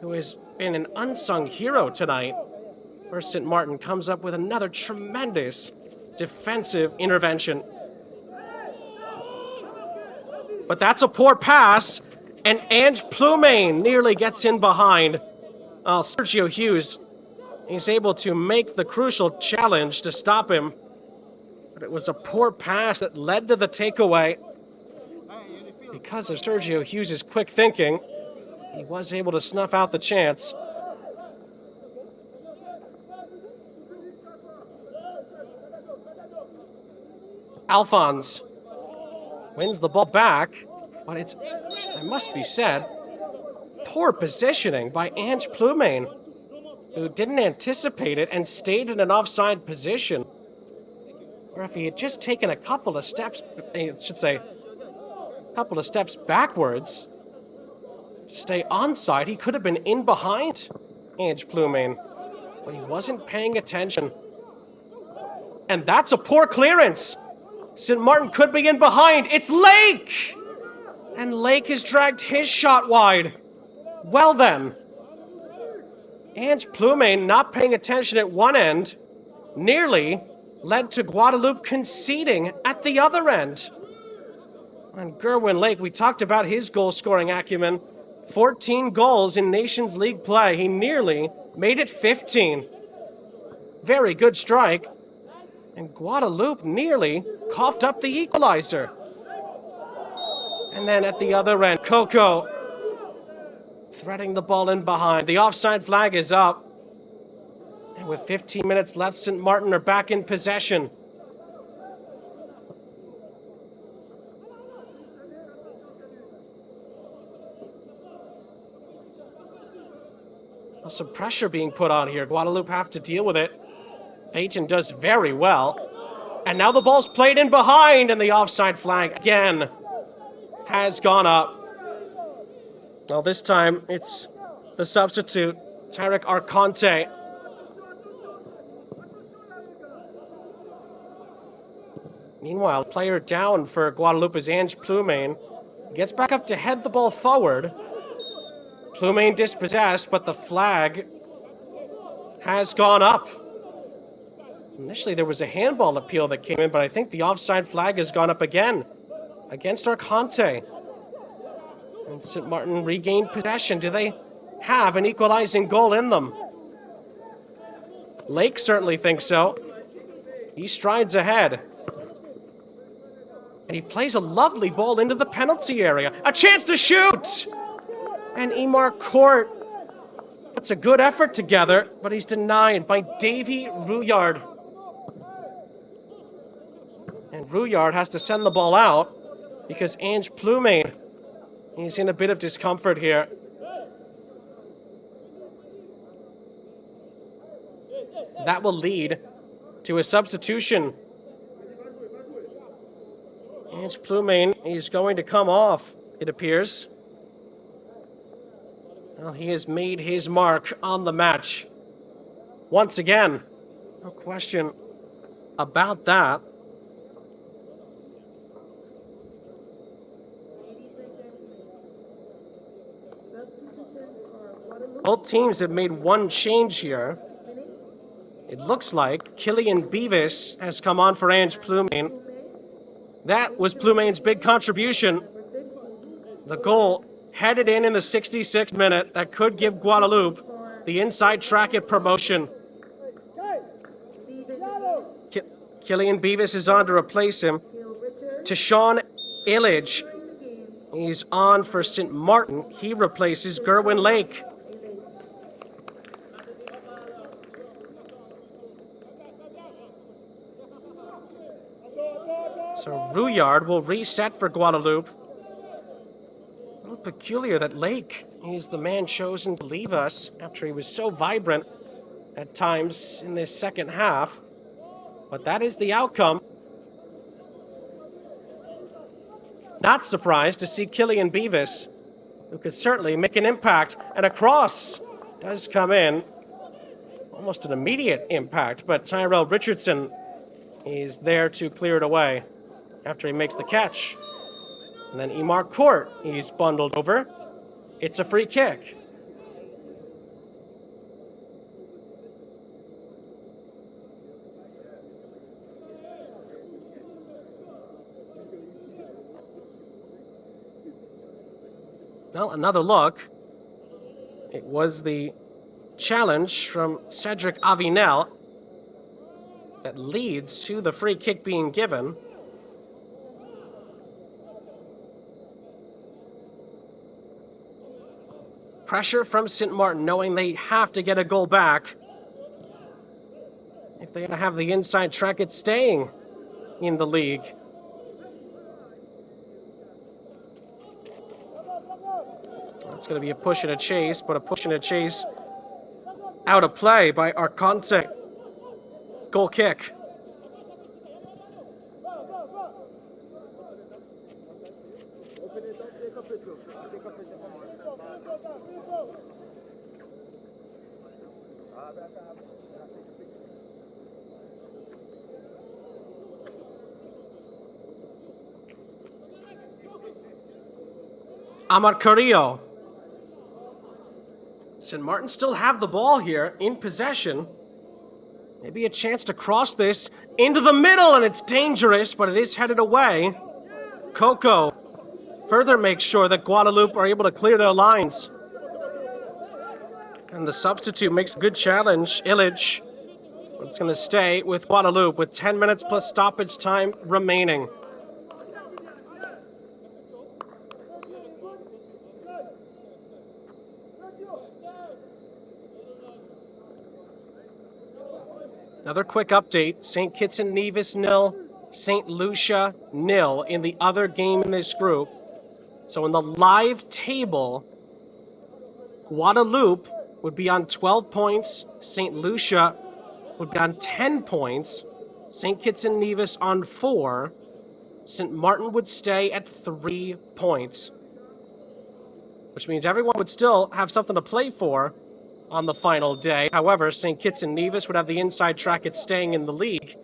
Speaker 1: who has been an unsung hero tonight for St. Maarten, comes up with another tremendous defensive intervention. But that's a poor pass, and Ange Blumain nearly gets in behind. Sergio Hughes is able to make the crucial challenge to stop him. But it was a poor pass that led to the takeaway. Because of Sergio Hughes' quick thinking, he was able to snuff out the chance. Alphonse wins the ball back, but it's, it must be said, poor positioning by Ange Blumain, who didn't anticipate it and stayed in an offside position. Or if he had just taken a couple of steps, backwards to stay onside, he could have been in behind Ange Blumain, but he wasn't paying attention. And that's a poor clearance. St. Maarten could be in behind. It's Lake! And Lake has dragged his shot wide. Well then, Ange Blumain not paying attention at one end, nearly led to Guadeloupe conceding at the other end. And Gerwin Lake, we talked about his goal-scoring acumen. 14 goals in Nations League play. He nearly made it 15. Very good strike. And Guadeloupe nearly coughed up the equalizer. And then at the other end, Coco threading the ball in behind. The offside flag is up. And with 15 minutes left, Sint Maarten are back in possession. Some pressure being put on here. Guadeloupe have to deal with it. Peyton does very well. And now the ball's played in behind, and the offside flag again has gone up. Well, this time it's the substitute, Tarek Arconte. Meanwhile, player down for Guadeloupe is Ange Ploumain. Gets back up to head the ball forward. Ploumain dispossessed, but the flag has gone up. Initially, there was a handball appeal that came in, but I think the offside flag has gone up again against Arconte. And Sint Maarten regained possession. Do they have an equalizing goal in them? Lake certainly thinks so. He strides ahead. And he plays a lovely ball into the penalty area. A chance to shoot! And Imar Court puts a good effort together, but he's denied by Davy Rouillard. And Rouillard has to send the ball out because Ange Ploumain, he's in a bit of discomfort here. That will lead to a substitution. Ange Ploumain is going to come off, it appears. Well, he has made his mark on the match. Once again, no question about that. Both teams have made one change here. It looks like Killian Beavis has come on for Ange Ploumain. That was Ploumain's big contribution. The goal headed in the 66th minute that could give Guadeloupe the inside track at promotion. Killian Beavis is on to replace him. Tashawn Illich, he's on for Sint Maarten. He replaces Gerwin Lake. So Rouillard will reset for Guadeloupe. A little peculiar that Lake is the man chosen to leave us after he was so vibrant at times in this second half. But that is the outcome. Not surprised to see Killian Beavis, who could certainly make an impact. And a cross does come in. Almost an immediate impact, but Tyrell Richardson is there to clear it away after he makes the catch. And then Imar Court, he's bundled over. It's a free kick. Well, another look. It was the challenge from Cedric Avinel that leads to the free kick being given. Pressure from Sint Maarten, knowing they have to get a goal back if they're going to have the inside track at staying in the league. It's going to be a push and a chase, but a push and a chase out of play by Arconte. Goal kick. Amar Carrillo. Sint Maarten still have the ball here in possession. Maybe a chance to cross this into the middle, and it's dangerous, but it is headed away. Coco further makes sure that Guadeloupe are able to clear their lines. And the substitute makes a good challenge, Illich. But it's going to stay with Guadeloupe with 10 minutes plus stoppage time remaining. Another quick update, St. Kitts and Nevis 0, St. Lucia 0 in the other game in this group. So in the live table, Guadeloupe would be on 12 points, St. Lucia would be on 10 points, St. Kitts and Nevis on 4, St. Maarten would stay at 3 points. Which means everyone would still have something to play for on the final day. However, St. Kitts and Nevis would have the inside track at staying in the league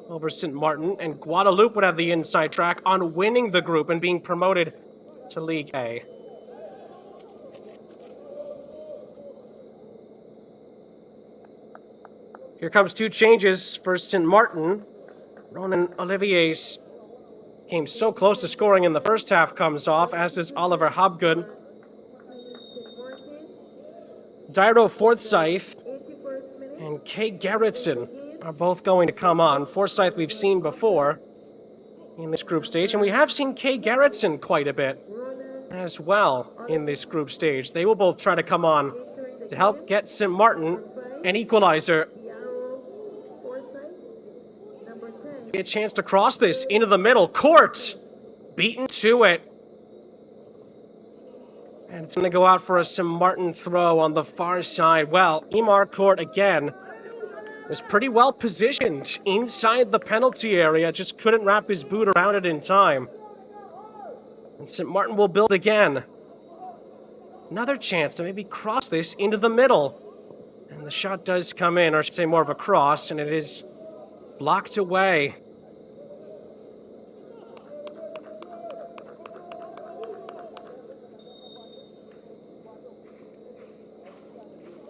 Speaker 1: over St. Maarten, and Guadeloupe would have the inside track on winning the group and being promoted to League A. Here comes 2 changes for St. Maarten. Ronan Olivier's came so close to scoring in the first half comes off, as does Oliver Hobgood. Dairo Forsyth and Kay Gerritsen are both going to come on. Forsyth we've seen before in this group stage, and we have seen Kay Gerritsen quite a bit as well in this group stage. They will both try to come on to help get St. Maarten an equalizer. A chance to cross this into the middle. Court beaten to it. And it's going to go out for a St. Maarten throw on the far side. Well, Imar Court again was pretty well positioned inside the penalty area. Just couldn't wrap his boot around it in time. And St. Maarten will build again. Another chance to maybe cross this into the middle. And the shot does come in, or I should say more of a cross, and it is blocked away.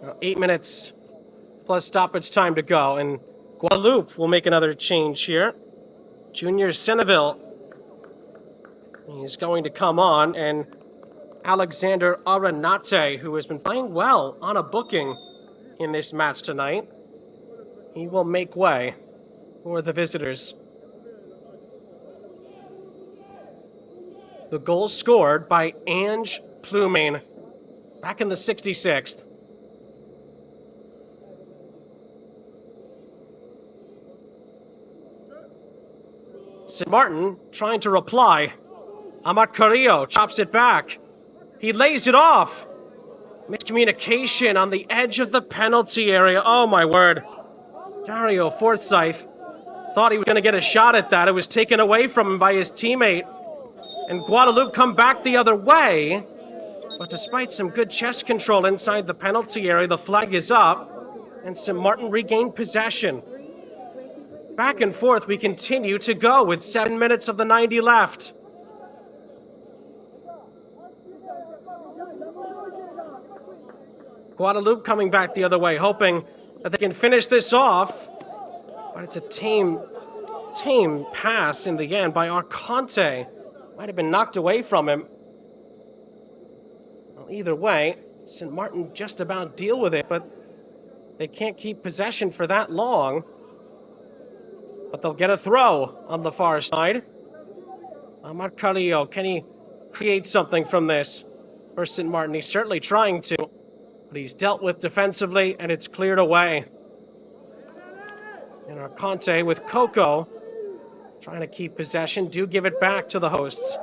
Speaker 1: Now, 8 minutes plus stoppage time to go, and Guadeloupe will make another change here. Junior Seneville is going to come on, and Alexander Aranate, who has been playing well on a booking in this match tonight, he will make way for the visitors. The goal scored by Ange Plumane back in the 66th. St. Maarten trying to reply. Amat Carrillo chops it back. He lays it off. Miscommunication on the edge of the penalty area. Oh my word. Dario Forsyth thought he was going to get a shot at that. It was taken away from him by his teammate. And Guadeloupe come back the other way. But despite some good chest control inside the penalty area, the flag is up. And St. Maarten regained possession. Back and forth we continue to go with 7 minutes of the 90 left. Guadeloupe coming back the other way, hoping that they can finish this off. But it's a tame pass in the end by Arconte. Might have been knocked away from him. Well, either way, St. Maarten just about deal with it, but they can't keep possession for that long. But they'll get a throw on the far side. Amar Carrillo, can he create something from this for St. Maarten? He's certainly trying to, but he's dealt with defensively, and it's cleared away. And Arconte with Coco trying to keep possession. Do give it back to the hosts.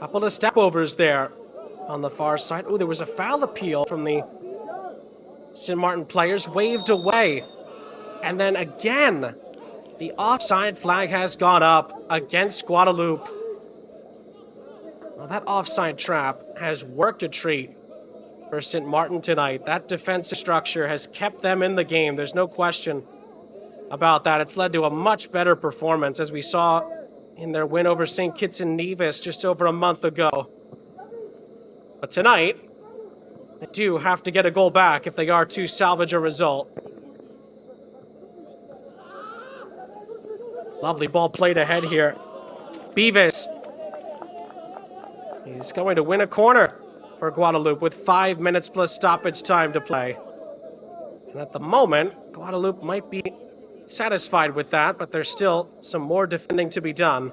Speaker 1: Couple of step-overs there on the far side. Oh, there was a foul appeal from the St. Maarten players, waved away. And then again, the offside flag has gone up against Guadeloupe. Well, that offside trap has worked a treat for St. Maarten tonight. That defensive structure has kept them in the game. There's no question about that. It's led to a much better performance, as we saw in their win over St. Kitts and Nevis just over a month ago. But tonight, they do have to get a goal back if they are to salvage a result. Lovely ball played ahead here. Beavis. He's going to win a corner for Guadeloupe with 5 minutes plus stoppage time to play. And at the moment, Guadeloupe might be satisfied with that, but there's still some more defending to be done.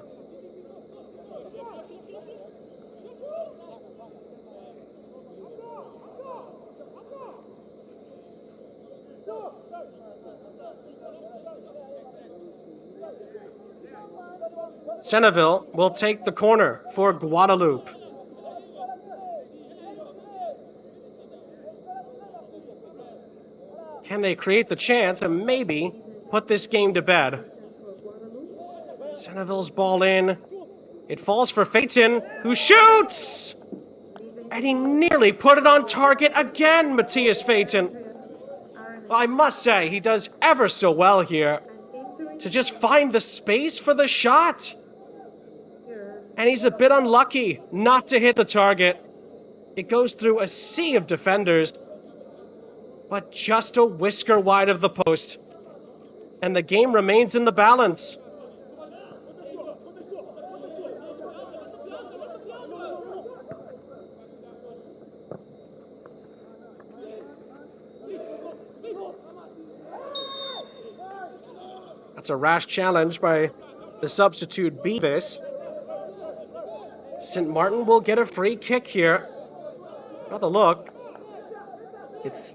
Speaker 1: Seneville will take the corner for Guadeloupe. Can they create the chance and maybe put this game to bed? Seneville's ball in. It falls for Phaeton, who shoots! And he nearly put it on target again, Matthias Phaeton. Well, I must say, he does ever so well here to just find the space for the shot. And he's a bit unlucky not to hit the target. It goes through a sea of defenders, but just a whisker wide of the post. And the game remains in the balance. That's a rash challenge by the substitute Beavis. Sint Maarten will get a free kick here. Another look. It's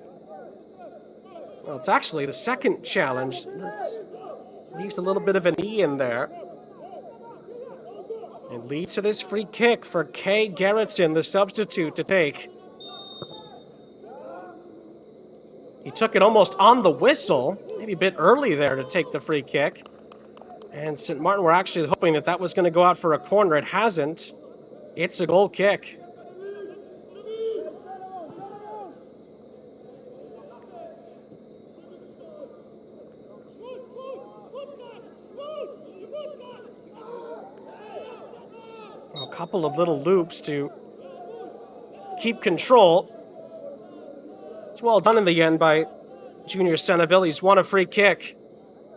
Speaker 1: actually the second challenge. This leaves a little bit of an E in there. It leads to this free kick for Kay Gerritsen, the substitute, to take. He took it almost on the whistle, maybe a bit early there to take the free kick. And Sint Maarten were actually hoping that was going to go out for a corner. It hasn't. It's a goal kick. A couple of little loops to keep control. It's well done in the end by Junior Seneville. He's won a free kick.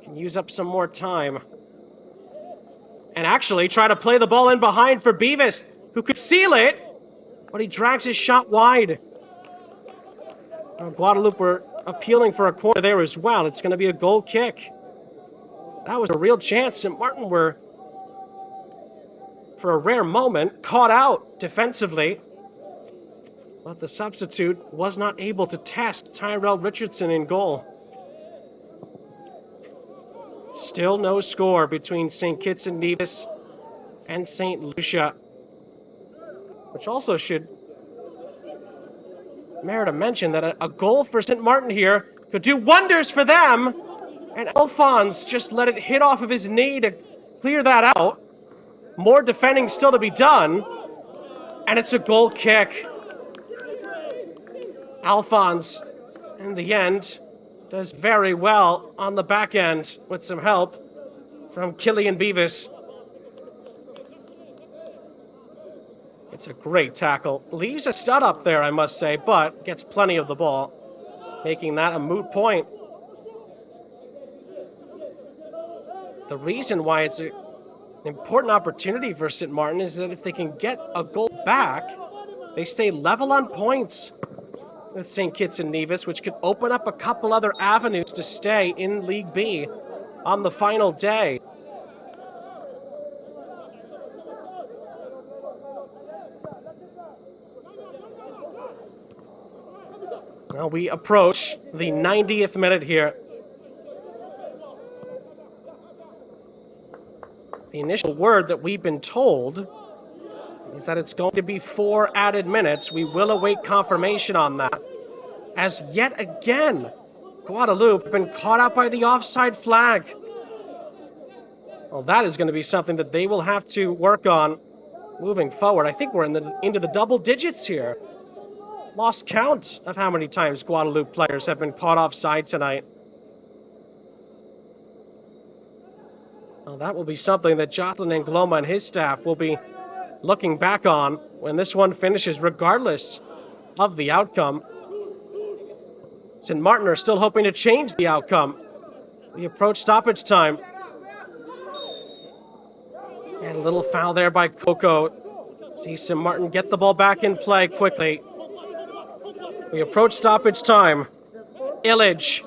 Speaker 1: Can use up some more time. And actually try to play the ball in behind for Beavis, who could seal it, but he drags his shot wide. Guadeloupe were appealing for a corner there as well. It's going to be a goal kick. That was a real chance. St. Maarten were, for a rare moment, caught out defensively. But the substitute was not able to test Tyrell Richardson in goal. Still no score between St. Kitts and Nevis and St. Lucia, which also should merit a mention that a goal for St. Maarten here could do wonders for them. And Alphonse just let it hit off of his knee to clear that out. More defending still to be done. And it's a goal kick. Alphonse, in the end, does very well on the back end with some help from Killian Beavis. It's a great tackle. Leaves a stud up there, I must say, but gets plenty of the ball, making that a moot point. The reason why it's an important opportunity for St. Maarten is that if they can get a goal back, they stay level on points with St. Kitts and Nevis, which could open up a couple other avenues to stay in League B on the final day. Now we approach the 90th minute here. The initial word that we've been told is that it's going to be 4 added minutes. We will await confirmation on that. As yet again, Guadeloupe have been caught out by the offside flag. Well, that is going to be something that they will have to work on moving forward. I think we're into the double digits here. Lost count of how many times Guadeloupe players have been caught offside tonight. Well, that will be something that Jocelyn Angloma and his staff will be looking back on when this one finishes, regardless of the outcome. St. Maarten are still hoping to change the outcome. We approach stoppage time. And a little foul there by Coco. See St. Maarten get the ball back in play quickly. We approach stoppage time. Illage.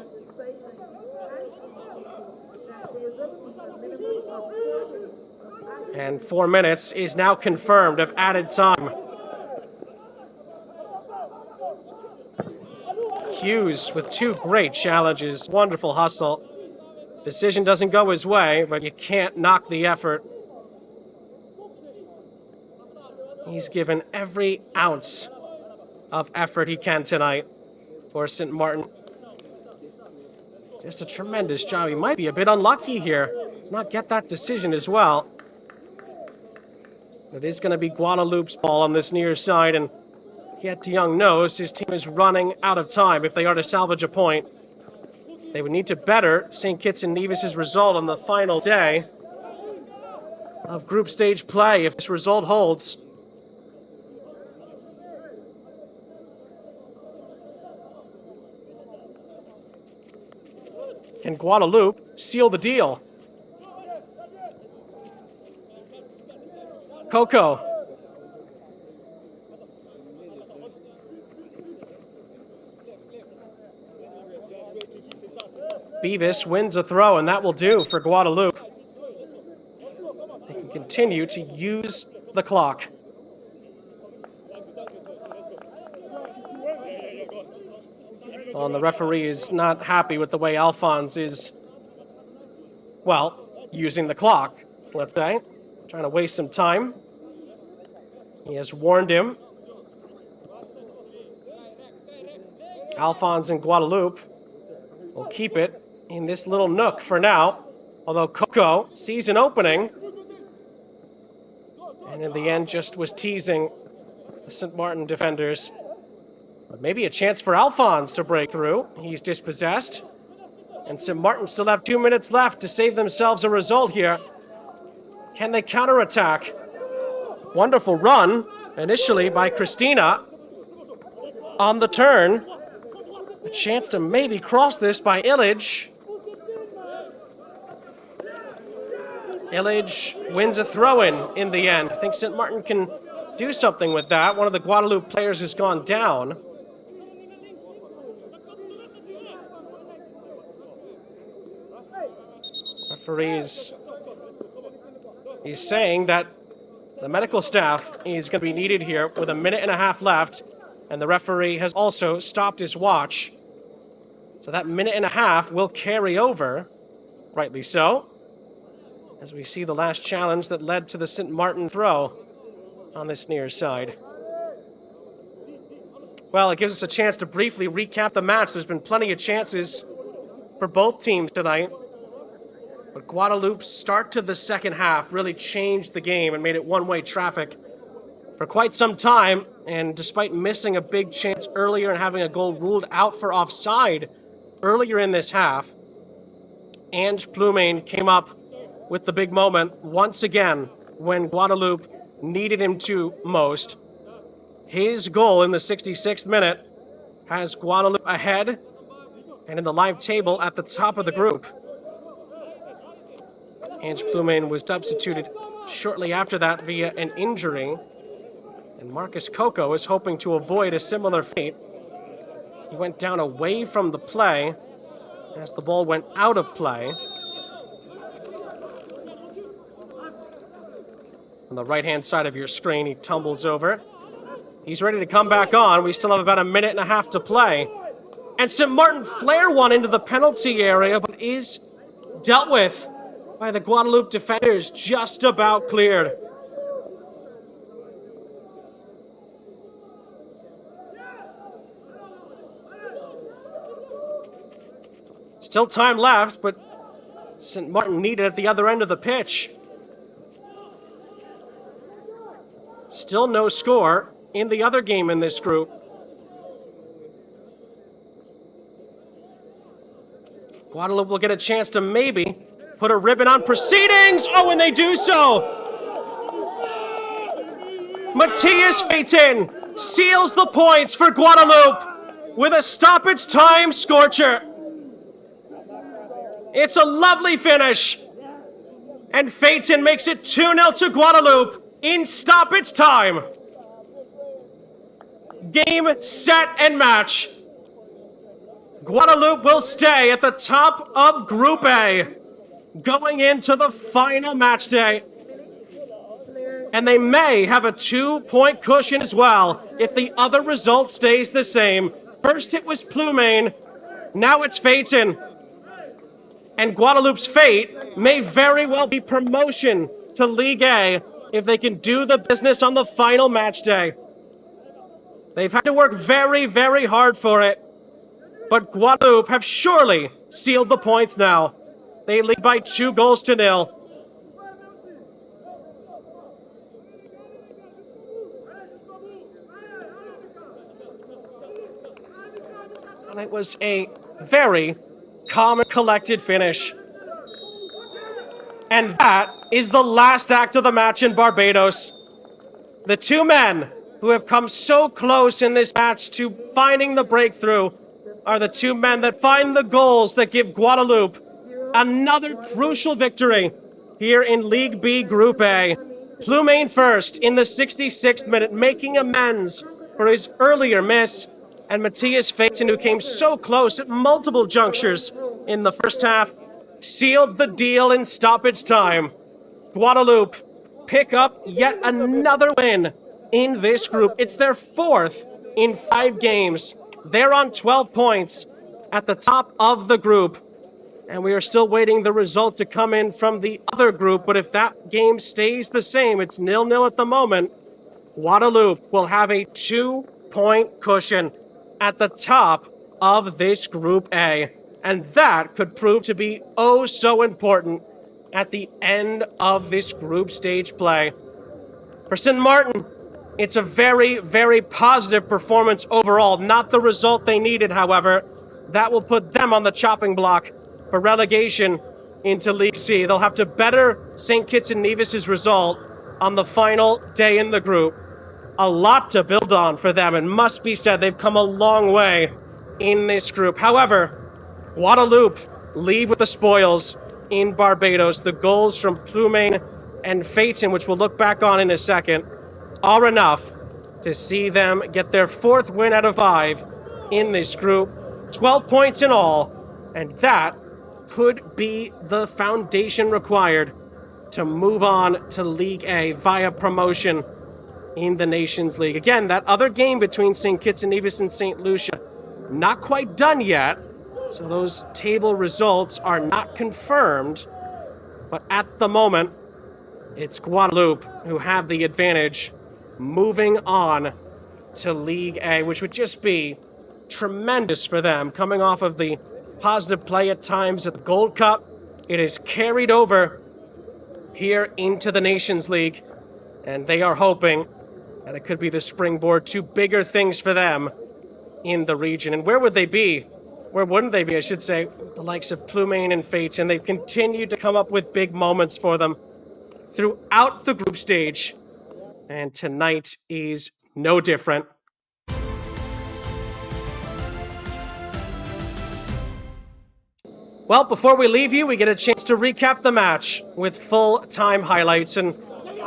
Speaker 1: And 4 minutes is now confirmed of added time. Hughes with 2 great challenges. Wonderful hustle. Decision doesn't go his way, but you can't knock the effort. He's given every ounce of effort he can tonight for St. Maarten. Just a tremendous job. He might be a bit unlucky here. Let's not get that decision as well. It is going to be Guadeloupe's ball on this near side, and Kiet de Jong knows his team is running out of time if they are to salvage a point. They would need to better St. Kitts and Nevis' result on the final day of group stage play if this result holds. Can Guadeloupe seal the deal? Coco. Beavis wins a throw, and that will do for Guadeloupe. They can continue to use the clock. Well, and the referee is not happy with the way Alphonse is, well, using the clock, let's say. Trying to waste some time. He has warned him. Alphonse and Guadeloupe will keep it in this little nook for now. Although Coco sees an opening. And in the end just was teasing the St. Maarten defenders. But maybe a chance for Alphonse to break through. He's dispossessed. And St. Maarten still have 2 minutes left to save themselves a result here. Can they counterattack? Wonderful run initially by Christina on the turn. A chance to maybe cross this by Illage. Illage wins a throw-in in the end. I think St. Maarten can do something with that. One of the Guadeloupe players has gone down. Referees is saying that the medical staff is going to be needed here with 1.5 minutes left, and the referee has also stopped his watch. So that 1.5 minutes will carry over, rightly so, as we see the last challenge that led to the St. Maarten throw on this near side. Well, it gives us a chance to briefly recap the match. There's been plenty of chances for both teams tonight. But Guadeloupe's start to the second half really changed the game and made it one-way traffic for quite some time. And despite missing a big chance earlier and having a goal ruled out for offside earlier in this half, Ange Plumane came up with the big moment once again when Guadeloupe needed him to most. His goal in the 66th minute has Guadeloupe ahead and in the live table at the top of the group. Ange Plumane was substituted shortly after that via an injury, and Marcus Coco is hoping to avoid a similar fate. He went down away from the play as the ball went out of play. On the right-hand side of your screen, he tumbles over. He's ready to come back on. We still have about 1.5 minutes to play. And St. Maarten flare one into the penalty area, but is dealt with by the Guadeloupe defenders, just about cleared. Still time left, but St. Maarten needed at the other end of the pitch. Still no score in the other game in this group. Guadeloupe will get a chance to maybe put a ribbon on proceedings. Oh, and they do so. Matthias Payton seals the points for Guadeloupe with a stoppage time scorcher. It's a lovely finish. And Payton makes it 2-0 to Guadeloupe in stoppage time. Game, set, and match. Guadeloupe will stay at the top of Group A going into the final match day. And they may have a 2-point cushion as well if the other result stays the same. First it was Plumane, now it's Payton. And Guadeloupe's fate may very well be promotion to League A if they can do the business on the final match day. They've had to work very, very hard for it. But Guadeloupe have surely sealed the points now. They lead by 2-0. And it was a very calm and collected finish. And that is the last act of the match in Barbados. The two men who have come so close in this match to finding the breakthrough are the two men that find the goals that give Guadeloupe another crucial victory here in League B Group A. Plumane first in the 66th minute, making amends for his earlier miss. And Matthias Payton, who came so close at multiple junctures in the first half, sealed the deal in stoppage time. Guadeloupe pick up yet another win in this group. It's their 4th in 5 games. They're on 12 points at the top of the group. And we are still waiting the result to come in from the other group. But if that game stays the same, it's 0-0 at the moment, Guadeloupe will have a 2-point cushion at the top of this Group A. And that could prove to be oh so important at the end of this group stage play. For Sint Maarten, it's a very, very positive performance overall. Not the result they needed, however. That will put them on the chopping block for relegation into League C. They'll have to better St. Kitts and Nevis' result on the final day in the group. A lot to build on for them, and must be said, they've come a long way in this group. However, Guadeloupe leave with the spoils in Barbados. The goals from Plumane and Payton, which we'll look back on in a second, are enough to see them get their 4th win out of 5 in this group. 12 points in all, and that could be the foundation required to move on to League A via promotion in the Nations League. Again, that other game between St. Kitts and Nevis and St. Lucia, not quite done yet, so those table results are not confirmed. But at the moment, it's Guadeloupe who have the advantage moving on to League A, which would just be tremendous for them. Coming off of the positive play at times at the Gold Cup, it is carried over here into the Nations League, and they are hoping that it could be the springboard to bigger things for them in the region. And where would they be? Where wouldn't they be, I should say? The likes of Plumane and Payton. They've continued to come up with big moments for them throughout the group stage. And tonight is no different. Well, before we leave you, we get a chance to recap the match with full-time highlights. And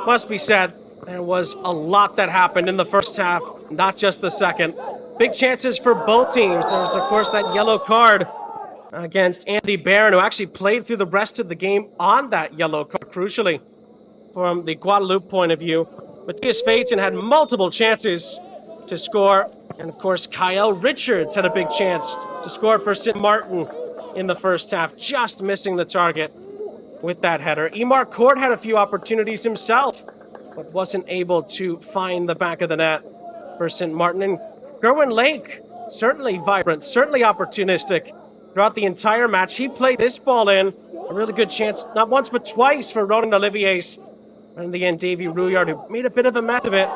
Speaker 1: must be said, there was a lot that happened in the first half, not just the second. Big chances for both teams. There was, of course, that yellow card against Andy Barron, who actually played through the rest of the game on that yellow card, crucially, from the Guadeloupe point of view. Matthias Payton had multiple chances to score. And, of course, Kyle Richards had a big chance to score for Sint Maarten in the first half, just missing the target with that header. Emar Court had a few opportunities himself, but wasn't able to find the back of the net for Sint Maarten. And Gerwin Lake, certainly vibrant, certainly opportunistic throughout the entire match. He played this ball in. A really good chance, not once but twice, for Ronan Olivier's. And in the end, Davy Rouillard, who made a bit of a mess of it,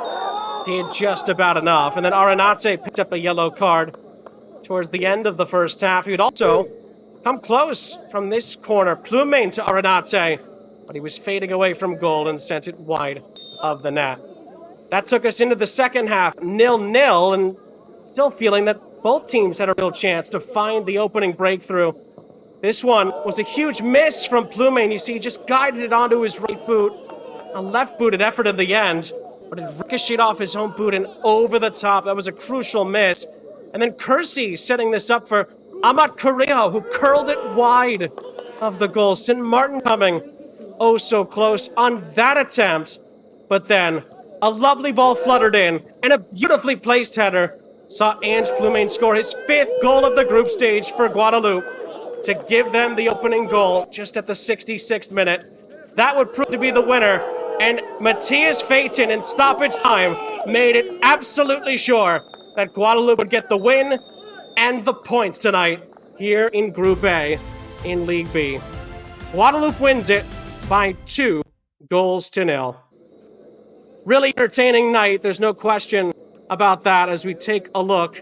Speaker 1: did just about enough. And then Aranate picked up a yellow card towards the end of the first half. He would also come close from this corner. Plumain to Arenate, but he was fading away from goal and sent it wide of the net. That took us into the second half, 0-0, and still feeling that both teams had a real chance to find the opening breakthrough. This one was a huge miss from Plumain. You see, he just guided it onto his right boot. A left-booted effort in the end, but it ricocheted off his own boot and over the top. That was a crucial miss. And then Kersey setting this up for Amat Carrillo, who curled it wide of the goal. St. Maarten coming oh so close on that attempt. But then a lovely ball fluttered in, and a beautifully placed header saw Ange Plumain score his 5th goal of the group stage for Guadeloupe to give them the opening goal just at the 66th minute. That would prove to be the winner, and Matthias Phaeton in stoppage time made it absolutely sure that Guadeloupe would get the win and the points tonight here in Group A in League B. Guadeloupe wins it by 2-0. Really entertaining night, there's no question about that as we take a look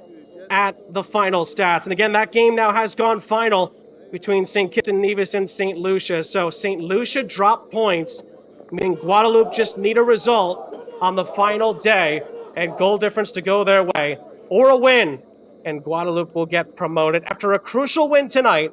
Speaker 1: at the final stats. And again, that game now has gone final between St. Kitts and Nevis and St. Lucia. So St. Lucia dropped points, meaning Guadeloupe just need a result on the final day and goal difference to go their way, or a win, and Guadeloupe will get promoted after a crucial win tonight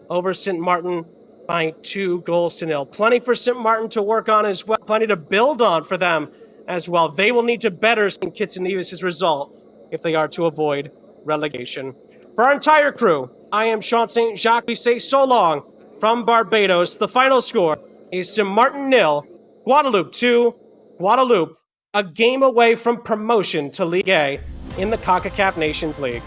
Speaker 1: over St. Maarten by 2-0. Plenty for St. Maarten to work on as well, plenty to build on for them as well. They will need to better St. Kitts and Nevis' result if they are to avoid relegation. For our entire crew, I am Sean St. Jacques. We say so long from Barbados. The final score is St. Maarten 0, Guadeloupe 2. Guadeloupe a game away from promotion to League A in the Concacaf Nations League.